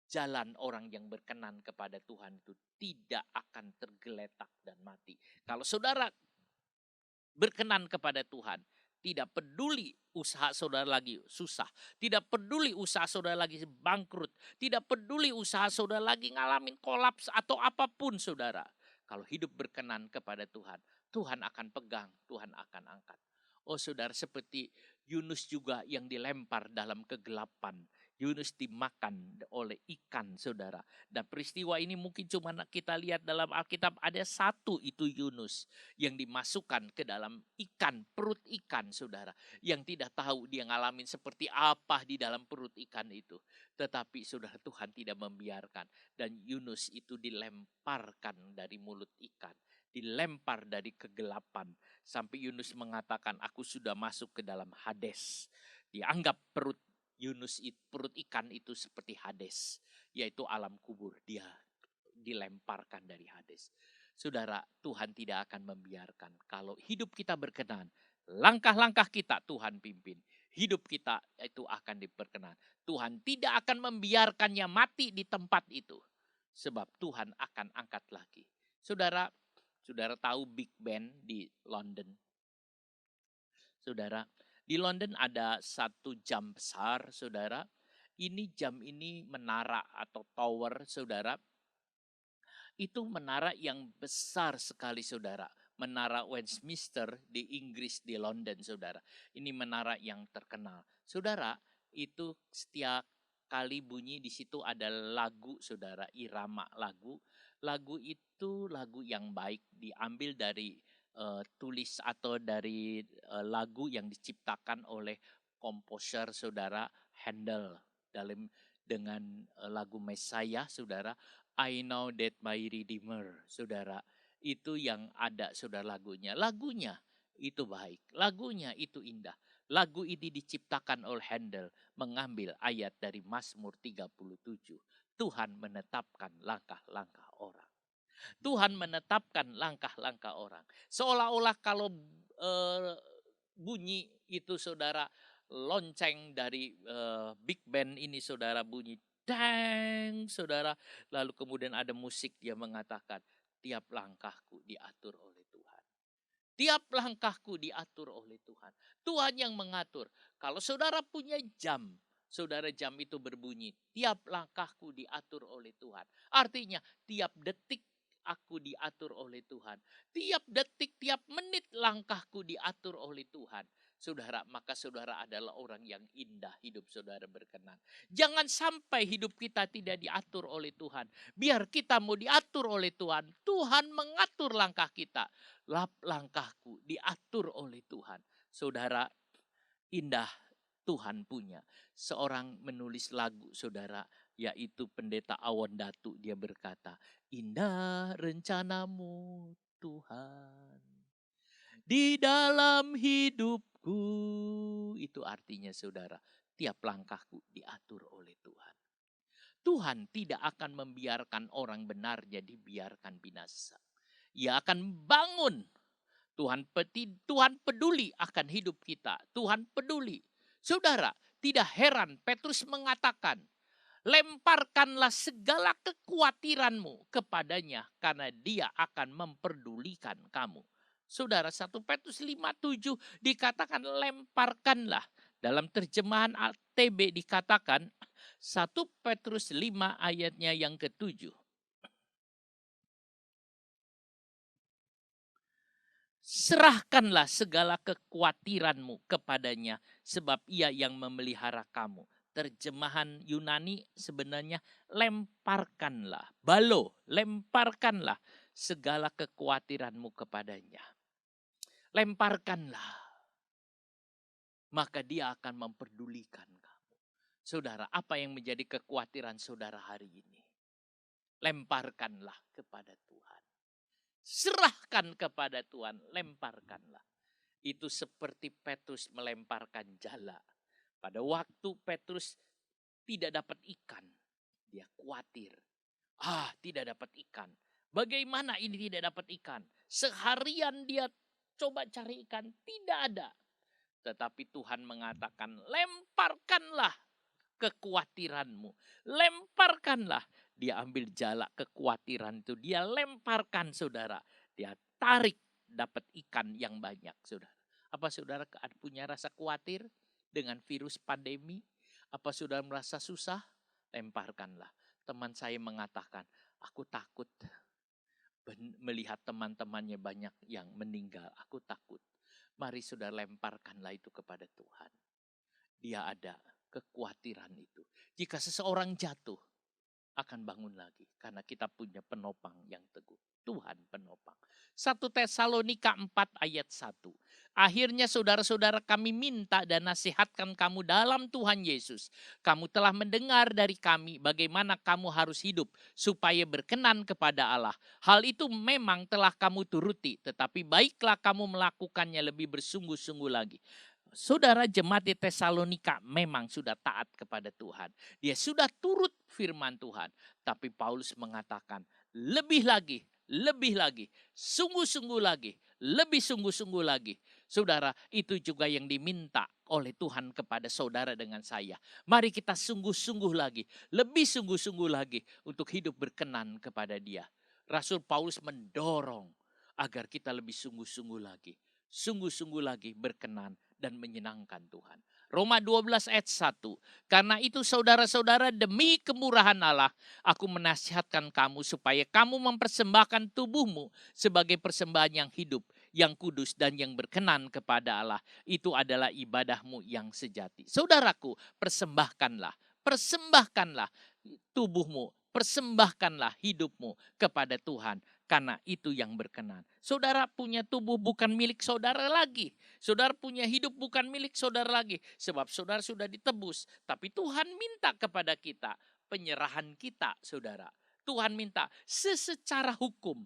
Jalan orang yang berkenan kepada Tuhan itu tidak akan tergeletak dan mati. Kalau saudara berkenan kepada Tuhan, tidak peduli usaha saudara lagi susah, tidak peduli usaha saudara lagi bangkrut, tidak peduli usaha saudara lagi ngalamin kolaps atau apapun saudara. Kalau hidup berkenan kepada Tuhan, Tuhan akan pegang, Tuhan akan angkat. Oh saudara, seperti Yunus juga yang dilempar dalam kegelapan. Yunus dimakan oleh ikan, saudara. Dan peristiwa ini mungkin cuma kita lihat dalam Alkitab, ada satu itu Yunus yang dimasukkan ke dalam ikan, perut ikan, saudara. Yang tidak tahu dia ngalamin seperti apa di dalam perut ikan itu. Tetapi saudara, Tuhan tidak membiarkan. Dan Yunus itu dilemparkan dari mulut ikan. Dilempar dari kegelapan. Sampai Yunus mengatakan, aku sudah masuk ke dalam Hades. Dianggap perut perut ikan itu seperti Hades, yaitu alam kubur. Dia dilemparkan dari Hades. Saudara, Tuhan tidak akan membiarkan. Kalau hidup kita berkenan, langkah-langkah kita Tuhan pimpin. Hidup kita itu akan diperkenan. Tuhan tidak akan membiarkannya mati di tempat itu. Sebab Tuhan akan angkat lagi. Saudara tahu Big Ben di London? Saudara, di London ada satu jam besar, saudara. Ini jam ini menara atau tower, saudara. Itu menara yang besar sekali, saudara. Menara Westminster di Inggris, di London, saudara. Ini menara yang terkenal. Saudara, itu setiap kali bunyi di situ ada lagu, saudara, irama lagu. Lagu itu lagu yang baik, diambil dari tulis atau dari lagu yang diciptakan oleh komposer saudara Handel dengan lagu Messiah, saudara. I know that my Redeemer, saudara. Itu yang ada, saudara, lagunya. Lagunya itu baik, lagunya itu indah. Lagu ini diciptakan oleh Handel, mengambil ayat dari Mazmur 37. Tuhan menetapkan langkah-langkah orang. Tuhan menetapkan langkah-langkah orang. Seolah-olah kalau bunyi itu, saudara, lonceng dari Big Ben ini, saudara, bunyi dang, saudara. Lalu kemudian ada musik, dia mengatakan, tiap langkahku diatur oleh Tuhan. Tiap langkahku diatur oleh Tuhan. Tuhan yang mengatur. Kalau saudara punya jam, saudara, jam itu berbunyi, tiap langkahku diatur oleh Tuhan. Artinya tiap detik aku diatur oleh Tuhan. Tiap detik, tiap menit langkahku diatur oleh Tuhan. Saudara, maka saudara adalah orang yang indah, hidup saudara berkenan. Jangan sampai hidup kita tidak diatur oleh Tuhan. Biar kita mau diatur oleh Tuhan. Tuhan mengatur langkah kita. Langkahku diatur oleh Tuhan. Saudara, indah Tuhan punya. Seorang menulis lagu, saudara, yaitu Pendeta Awon Datu. Dia berkata, indah rencanamu Tuhan di dalam hidupku. Itu artinya, saudara, tiap langkahku diatur oleh Tuhan. Tuhan tidak akan membiarkan orang benarnya dibiarkan binasa. Ia akan bangun. Tuhan peduli akan hidup kita. Tuhan peduli. Saudara, tidak heran Petrus mengatakan, lemparkanlah segala kekhawatiranmu kepadanya karena dia akan memperdulikan kamu. Saudara, 1 Petrus 5:7 dikatakan lemparkanlah. Dalam terjemahan ATB dikatakan 1 Petrus 5 ayatnya yang ke-7. Serahkanlah segala kekhawatiranmu kepadanya sebab ia yang memelihara kamu. Terjemahan Yunani sebenarnya lemparkanlah. Balo, lemparkanlah segala kekhawatiranmu kepadanya. Lemparkanlah. Maka dia akan memperdulikan kamu. Saudara, apa yang menjadi kekhawatiran saudara hari ini? Lemparkanlah kepada Tuhan. Serahkan kepada Tuhan, lemparkanlah. Itu seperti Petrus melemparkan jala. Pada waktu Petrus tidak dapat ikan, dia khawatir. Tidak dapat ikan. Bagaimana ini tidak dapat ikan? Seharian dia coba cari ikan, tidak ada. Tetapi Tuhan mengatakan, lemparkanlah kekhawatiranmu. Lemparkanlah. Dia ambil jala kekhawatiran itu. Dia lemparkan, saudara. Dia tarik, dapat ikan yang banyak, saudara. Apa saudara punya rasa khawatir dengan virus pandemi? Apa saudara merasa susah? Lemparkanlah. Teman saya mengatakan, aku takut melihat teman-temannya banyak yang meninggal. Aku takut. Mari saudara lemparkanlah itu kepada Tuhan. Dia ada kekhawatiran itu. Jika seseorang jatuh, akan bangun lagi. Karena kita punya penopang yang teguh. Tuhan penopang. 1 Tesalonika 4 ayat 1. Akhirnya saudara-saudara kami minta dan nasihatkan kamu dalam Tuhan Yesus. Kamu telah mendengar dari kami bagaimana kamu harus hidup supaya berkenan kepada Allah. Hal itu memang telah kamu turuti, tetapi baiklah kamu melakukannya lebih bersungguh-sungguh lagi. Saudara, jemaat di Tesalonika memang sudah taat kepada Tuhan. Dia sudah turut firman Tuhan. Tapi Paulus mengatakan lebih lagi, sungguh-sungguh lagi, lebih sungguh-sungguh lagi. Saudara, itu juga yang diminta oleh Tuhan kepada saudara dengan saya. Mari kita sungguh-sungguh lagi, lebih sungguh-sungguh lagi untuk hidup berkenan kepada Dia. Rasul Paulus mendorong agar kita lebih sungguh-sungguh lagi berkenan dan menyenangkan Tuhan. Roma 12 ayat 1. Karena itu saudara-saudara, demi kemurahan Allah, aku menasihatkan kamu supaya kamu mempersembahkan tubuhmu sebagai persembahan yang hidup, yang kudus dan yang berkenan kepada Allah. Itu adalah ibadahmu yang sejati. Saudaraku, persembahkanlah tubuhmu, persembahkanlah hidupmu kepada Tuhan. Karena itu yang berkenan. Saudara punya tubuh bukan milik saudara lagi. Saudara punya hidup bukan milik saudara lagi. Sebab saudara sudah ditebus. Tapi Tuhan minta kepada kita penyerahan kita, saudara. Tuhan minta secara hukum.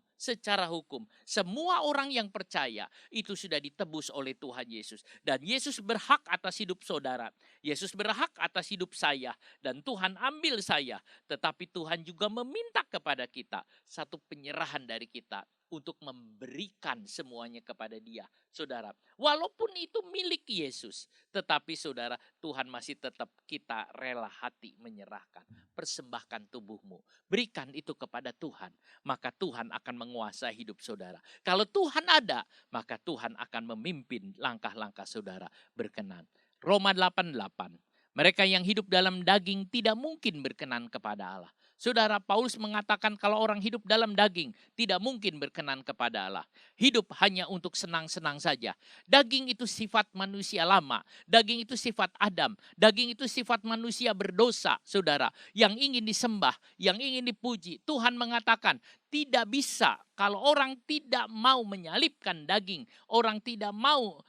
Semua orang yang percaya itu sudah ditebus oleh Tuhan Yesus. Dan Yesus berhak atas hidup saudara. Yesus berhak atas hidup saya. Dan Tuhan ambil saya. Tetapi Tuhan juga meminta kepada kita satu penyerahan dari kita untuk memberikan semuanya kepada Dia, saudara. Walaupun itu milik Yesus, tetapi saudara, Tuhan masih tetap kita rela hati menyerahkan. Persembahkan tubuhmu, berikan itu kepada Tuhan, maka Tuhan akan menguasai hidup saudara. Kalau Tuhan ada, maka Tuhan akan memimpin langkah-langkah saudara berkenan. Roma 8:8. Mereka yang hidup dalam daging tidak mungkin berkenan kepada Allah. Saudara, Paulus mengatakan kalau orang hidup dalam daging tidak mungkin berkenan kepada Allah. Hidup hanya untuk senang-senang saja. Daging itu sifat manusia lama. Daging itu sifat Adam. Daging itu sifat manusia berdosa, saudara. Yang ingin disembah, yang ingin dipuji. Tuhan mengatakan tidak bisa kalau orang tidak mau menyalibkan daging. Orang tidak mau,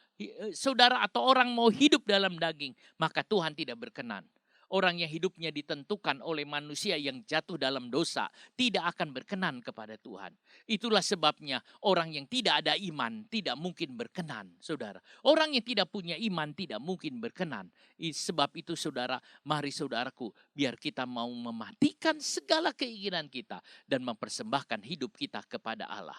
saudara, atau orang mau hidup dalam daging, maka Tuhan tidak berkenan. Orang yang hidupnya ditentukan oleh manusia yang jatuh dalam dosa tidak akan berkenan kepada Tuhan. Itulah sebabnya orang yang tidak ada iman tidak mungkin berkenan, saudara. Orang yang tidak punya iman tidak mungkin berkenan. Sebab itu saudara, mari saudaraku, biar kita mau mematikan segala keinginan kita dan mempersembahkan hidup kita kepada Allah.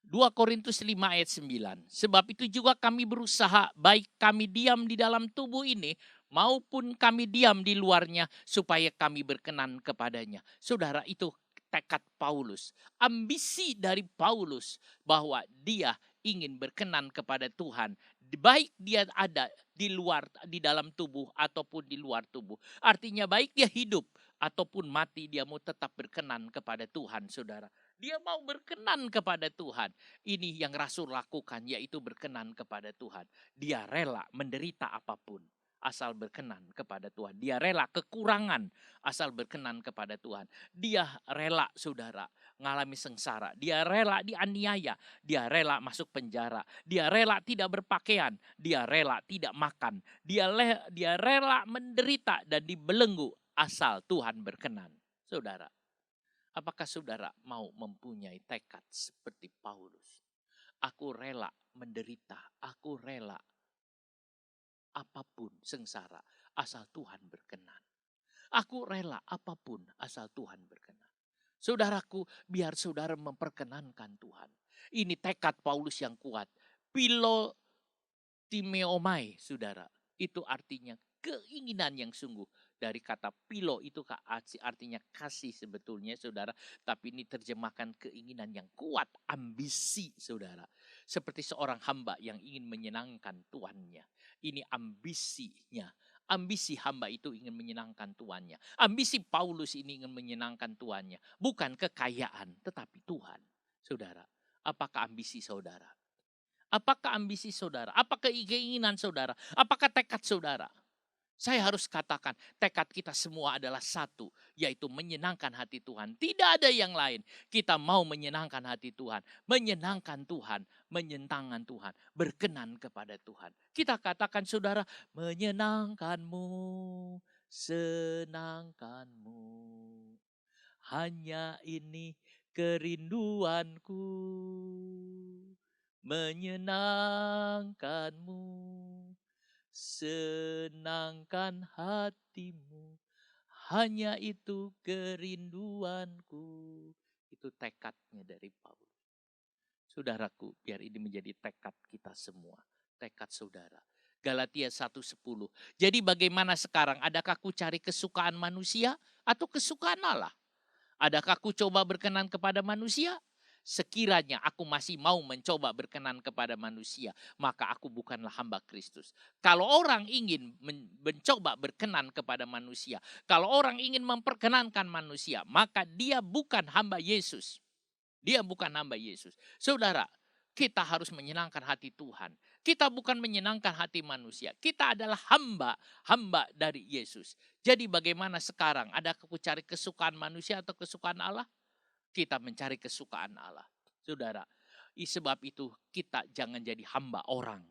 2 Korintus 5 ayat 9. Sebab itu juga kami berusaha, baik kami diam di dalam tubuh ini maupun kami diam di luarnya, supaya kami berkenan kepadanya. Saudara, itu tekad Paulus. Ambisi dari Paulus bahwa dia ingin berkenan kepada Tuhan. Baik dia ada di luar, di dalam tubuh ataupun di luar tubuh. Artinya baik dia hidup ataupun mati, dia mau tetap berkenan kepada Tuhan, saudara. Dia mau berkenan kepada Tuhan. Ini yang Rasul lakukan, yaitu berkenan kepada Tuhan. Dia rela menderita apapun asal berkenan kepada Tuhan. Dia rela kekurangan asal berkenan kepada Tuhan. Dia rela, saudara, mengalami sengsara. Dia rela dianiaya. Dia rela masuk penjara. Dia rela tidak berpakaian. Dia rela tidak makan. Dia rela menderita dan dibelenggu asal Tuhan berkenan. Saudara, apakah saudara mau mempunyai tekad seperti Paulus? Aku rela menderita. Aku rela apapun sengsara asal Tuhan berkenan. Aku rela apapun asal Tuhan berkenan. Saudaraku, biar saudara memperkenankan Tuhan. Ini tekad Paulus yang kuat. Philotimeomai, saudara. Itu artinya keinginan yang sungguh. Dari kata pilo itu artinya kasih sebetulnya, saudara. Tapi ini terjemahkan keinginan yang kuat, ambisi, saudara. Seperti seorang hamba yang ingin menyenangkan tuannya. Ini ambisinya. Ambisi hamba itu ingin menyenangkan tuannya. Ambisi Paulus ini ingin menyenangkan tuannya. Bukan kekayaan, tetapi Tuhan. Saudara, apakah ambisi saudara? Apakah ambisi saudara? Apakah keinginan saudara? Apakah tekad saudara? Saya harus katakan, tekad kita semua adalah satu, yaitu menyenangkan hati Tuhan. Tidak ada yang lain. Kita mau menyenangkan hati Tuhan, menyenangkan Tuhan, menyenangkan Tuhan, berkenan kepada Tuhan. Kita katakan saudara, menyenangkanmu, senangkanmu. Hanya ini kerinduanku, menyenangkanmu, senangkan hatimu, hanya itu kerinduanku. Itu tekadnya dari Paulus. Saudaraku, biar ini menjadi tekad kita semua. Tekad saudara. Galatia 1:10. Jadi bagaimana sekarang? Adakah ku cari kesukaan manusia atau kesukaan Allah? Adakah ku coba berkenan kepada manusia? Sekiranya aku masih mau mencoba berkenan kepada manusia, maka aku bukanlah hamba Kristus. Kalau orang ingin mencoba berkenan kepada manusia, kalau orang ingin memperkenankan manusia, maka dia bukan hamba Yesus. Dia bukan hamba Yesus. Saudara, kita harus menyenangkan hati Tuhan. Kita bukan menyenangkan hati manusia. Kita adalah hamba dari Yesus. Jadi bagaimana sekarang? Adakah aku cari kesukaan manusia atau kesukaan Allah? Kita mencari kesukaan Allah. Saudara, sebab itu kita jangan jadi hamba orang.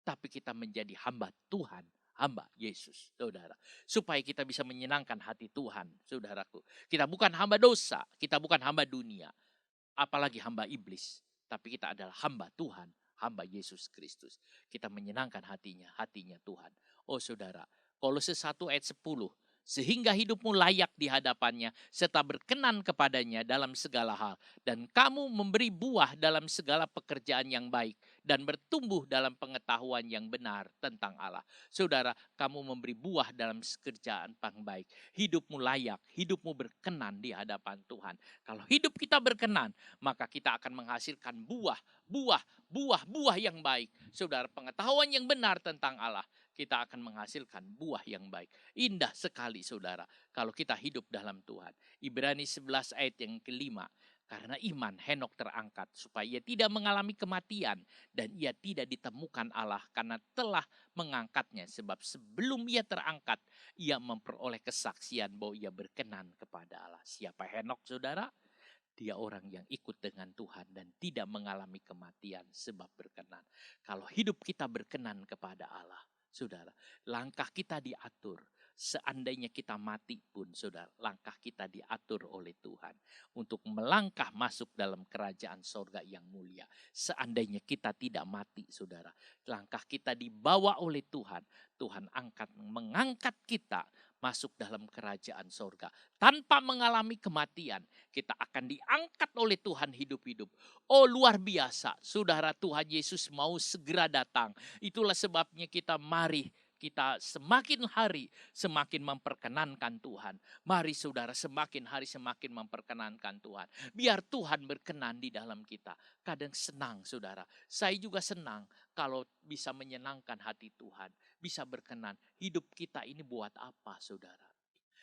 Tapi kita menjadi hamba Tuhan. Hamba Yesus, saudara. Supaya kita bisa menyenangkan hati Tuhan, saudaraku. Kita bukan hamba dosa. Kita bukan hamba dunia. Apalagi hamba iblis. Tapi kita adalah hamba Tuhan, hamba Yesus Kristus. Kita menyenangkan hatinya Tuhan. Oh saudara, Kolose 1 ayat 10. Sehingga hidupmu layak di hadapannya, serta berkenan kepadanya dalam segala hal. Dan kamu memberi buah dalam segala pekerjaan yang baik, dan bertumbuh dalam pengetahuan yang benar tentang Allah. Saudara, kamu memberi buah dalam pekerjaan yang baik. Hidupmu layak, hidupmu berkenan di hadapan Tuhan. Kalau hidup kita berkenan, maka kita akan menghasilkan buah yang baik. Saudara, pengetahuan yang benar tentang Allah, kita akan menghasilkan buah yang baik. Indah sekali saudara, kalau kita hidup dalam Tuhan. Ibrani 11 ayat yang kelima. Karena iman Henok terangkat supaya ia tidak mengalami kematian dan ia tidak ditemukan Allah karena telah mengangkatnya. Sebab sebelum ia terangkat, ia memperoleh kesaksian bahwa ia berkenan kepada Allah. Siapa Henok saudara? Dia orang yang ikut dengan Tuhan dan tidak mengalami kematian sebab berkenan. Kalau hidup kita berkenan kepada Allah, saudara, langkah kita diatur. Seandainya kita mati pun, saudara, langkah kita diatur oleh Tuhan untuk melangkah masuk dalam kerajaan sorga yang mulia. Seandainya kita tidak mati, saudara, langkah kita dibawa oleh Tuhan. Tuhan mengangkat kita masuk dalam kerajaan sorga tanpa mengalami kematian. Kita akan diangkat oleh Tuhan hidup-hidup. Oh luar biasa, saudara, Tuhan Yesus mau segera datang. Itulah sebabnya kita semakin hari semakin memperkenankan Tuhan. Mari saudara, semakin hari semakin memperkenankan Tuhan. Biar Tuhan berkenan di dalam kita. Kadang senang saudara. Saya juga senang kalau bisa menyenangkan hati Tuhan. Bisa berkenan. Hidup kita ini buat apa saudara?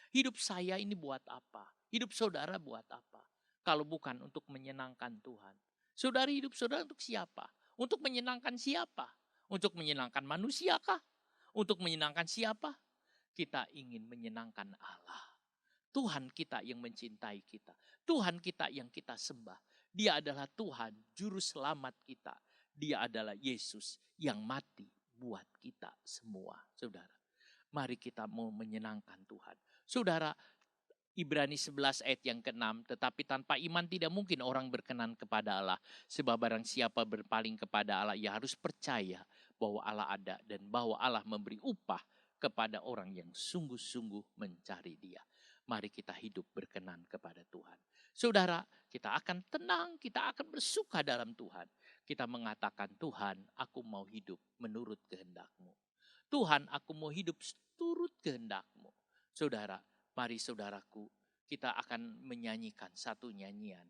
Hidup saya ini buat apa? Hidup saudara buat apa? Kalau bukan untuk menyenangkan Tuhan. Saudara, hidup saudara untuk siapa? Untuk menyenangkan siapa? Untuk menyenangkan manusia kah? Untuk menyenangkan siapa? Kita ingin menyenangkan Allah. Tuhan kita yang mencintai kita. Tuhan kita yang kita sembah. Dia adalah Tuhan, juru selamat kita. Dia adalah Yesus yang mati buat kita semua, saudara. Mari kita mau menyenangkan Tuhan. Saudara, Ibrani 11 ayat yang ke-6, tetapi tanpa iman tidak mungkin orang berkenan kepada Allah. Sebab barang siapa berpaling kepada Allah, ia harus percaya bahwa Allah ada dan bahwa Allah memberi upah kepada orang yang sungguh-sungguh mencari Dia. Mari kita hidup berkenan kepada Tuhan. Saudara, kita akan tenang, kita akan bersuka dalam Tuhan. Kita mengatakan, Tuhan, aku mau hidup menurut kehendak-Mu. Tuhan, aku mau hidup turut kehendak-Mu. Saudara, mari saudaraku, kita akan menyanyikan satu nyanyian.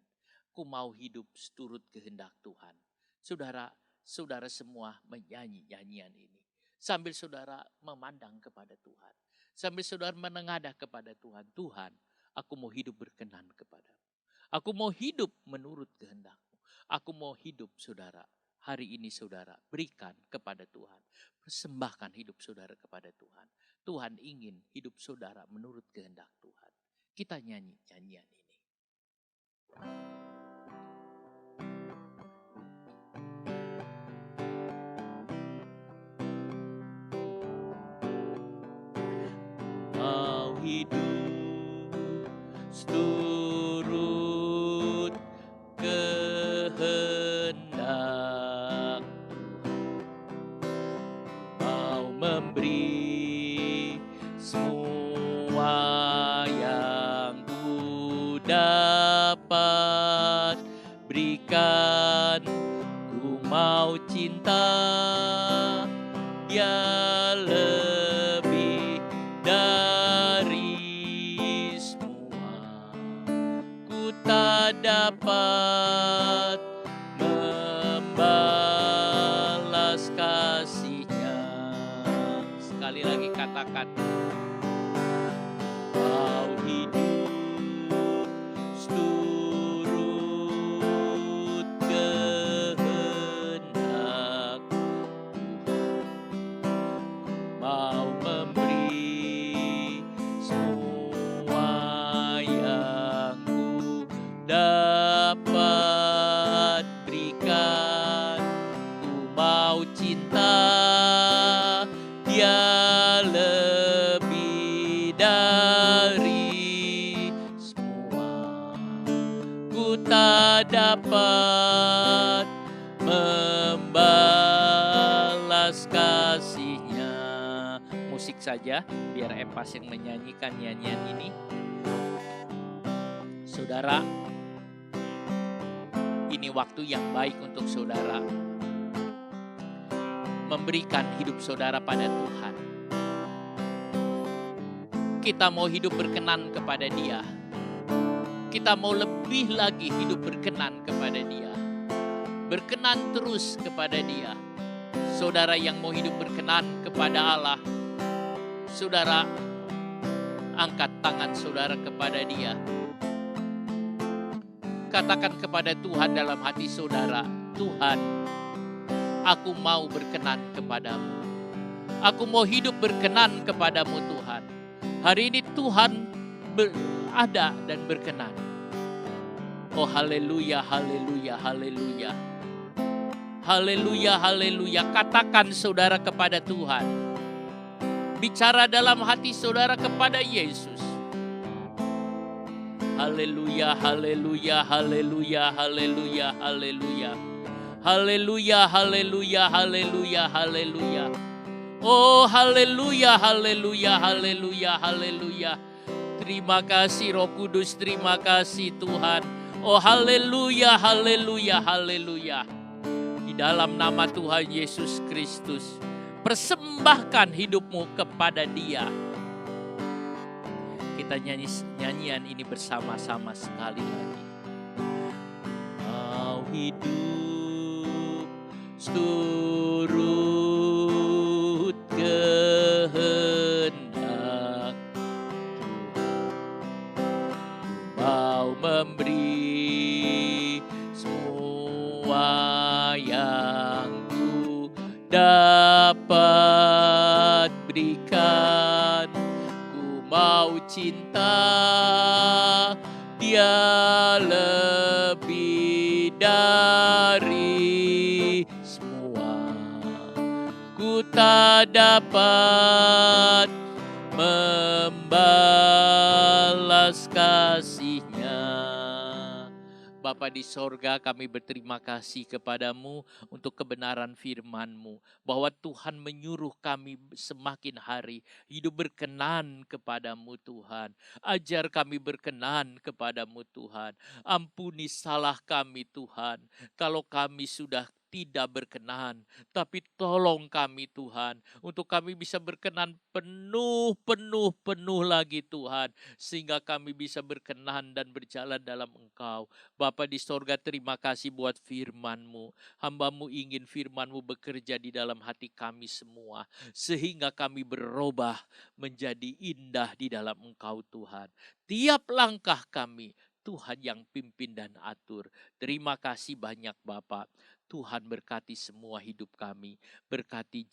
Ku mau hidup seturut kehendak Tuhan. Saudara, saudara semua menyanyi nyanyian ini. Sambil saudara memandang kepada Tuhan. Sambil saudara menengadah kepada Tuhan. Tuhan, aku mau hidup berkenan kepadamu. Aku mau hidup menurut kehendak-Mu. Aku mau hidup saudara. Hari ini saudara berikan kepada Tuhan. Persembahkan hidup saudara kepada Tuhan. Tuhan ingin hidup saudara menurut kehendak Tuhan. Kita nyanyi nyanyian ini. Mau hidup seturut kehendak Tuhan, mau memberi semua yang ku dapat berikan. Ku mau cinta Dia lebih dari semua. Ku tak dapat membalas kasih-Nya. Sekali lagi katakan, mau hidup seturut kehendak Tuhan, mau memberi semua yang ku dapat berikan. Ku mau cinta Dia lebih dari semua. Ku tak dapat membalas kasih-Nya. Musik saja, biar Epas yang menyanyikan nyanyian ini. Saudara, ini waktu yang baik untuk saudara memberikan hidup saudara pada Tuhan. Kita mau hidup berkenan kepada Dia. Kita mau lebih lagi hidup berkenan kepada Dia. Berkenan terus kepada Dia. Saudara yang mau hidup berkenan kepada Allah, saudara angkat tangan saudara kepada Dia. Katakan kepada Tuhan dalam hati saudara, Tuhan, aku mau berkenan kepadamu. Aku mau hidup berkenan kepadamu Tuhan. Hari ini Tuhan ada dan berkenan. Oh haleluya, haleluya, haleluya. Haleluya, haleluya. Katakan saudara kepada Tuhan. Bicara dalam hati saudara kepada Yesus. Haleluya, haleluya, haleluya, haleluya, haleluya. Haleluya, haleluya, haleluya, haleluya. Oh haleluya, haleluya, haleluya, haleluya. Terima kasih Roh Kudus, terima kasih Tuhan. Oh haleluya, haleluya, haleluya. Di dalam nama Tuhan Yesus Kristus, persembahkan hidupmu kepada Dia. Kita nyanyi nyanyian ini bersama-sama sekali lagi. Mau hidup seturut kehendak Tuhan, mau memberi semua yang ku dapat berikan. Mau cinta Dia lebih dari semua. Ku tak dapat membalas kasih-Nya. Bapa di sorga, kami berterima kasih kepadamu untuk kebenaran firman-Mu, bahwa Tuhan menyuruh kami semakin hari hidup berkenan kepadamu Tuhan. Ajar kami berkenan kepadamu Tuhan. Ampuni salah kami Tuhan, kalau kami sudah tidak berkenan, tapi tolong kami Tuhan, untuk kami bisa berkenan penuh lagi Tuhan, sehingga kami bisa berkenan dan berjalan dalam Engkau. Bapa di sorga, terima kasih buat firman-Mu. Hamba-Mu ingin firman-Mu bekerja di dalam hati kami semua, sehingga kami berubah menjadi indah di dalam Engkau Tuhan. Tiap langkah kami, Tuhan yang pimpin dan atur. Terima kasih banyak Bapak. Tuhan berkati semua hidup kami. Berkati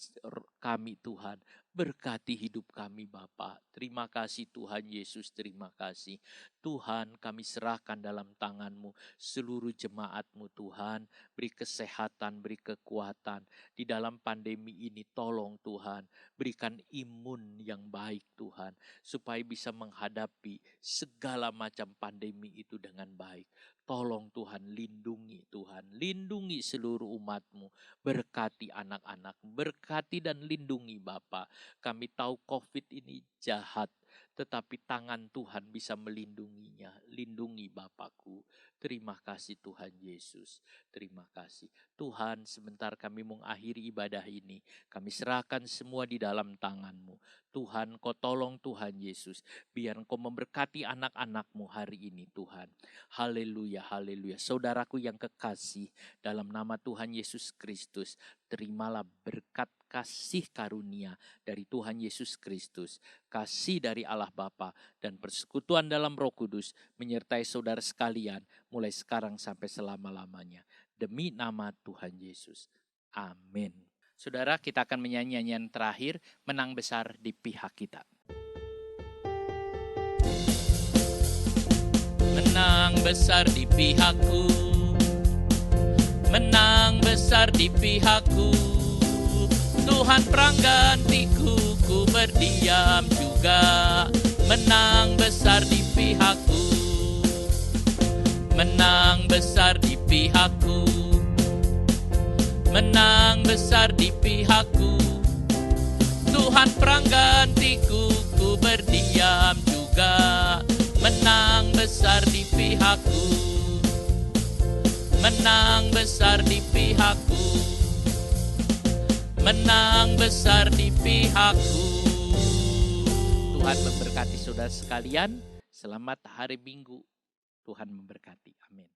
kami Tuhan. Berkati hidup kami Bapa. Terima kasih Tuhan Yesus, terima kasih. Tuhan, kami serahkan dalam tangan-Mu seluruh jemaat-Mu Tuhan. Beri kesehatan, beri kekuatan. Di dalam pandemi ini tolong Tuhan. Berikan imun yang baik Tuhan. Supaya bisa menghadapi segala macam pandemi itu dengan baik. Tolong Tuhan, lindungi Tuhan, lindungi seluruh umat-Mu, berkati anak-anak, berkati dan lindungi Bapa. Kami tahu COVID ini jahat, tetapi tangan Tuhan bisa melindunginya. Lindungi Bapakku. Terima kasih Tuhan Yesus, terima kasih. Tuhan, sebentar kami mengakhiri ibadah ini, kami serahkan semua di dalam tangan-Mu. Tuhan, Kau tolong Tuhan Yesus, biar Engkau memberkati anak-anak-Mu hari ini Tuhan. Haleluya, haleluya. Saudaraku yang kekasih, dalam nama Tuhan Yesus Kristus, terimalah berkat kasih karunia dari Tuhan Yesus Kristus, kasih dari Allah Bapa dan persekutuan dalam Roh Kudus menyertai saudara sekalian mulai sekarang sampai selama-lamanya. Demi nama Tuhan Yesus. Amin. Saudara, kita akan menyanyi nyanyian terakhir, Menang Besar di Pihak Kita. Menang besar di pihakku, menang besar di pihakku. Tuhan perang gantiku, ku berdiam juga. Menang besar di pihakku, menang besar di pihakku, menang besar di pihakku. Tuhan perang gantiku, ku berdiam juga. Menang besar di pihakku, menang besar di pihakku, menang besar di pihakku. Tuhan memberkati saudara sekalian. Selamat hari Minggu. Tuhan memberkati. Amin.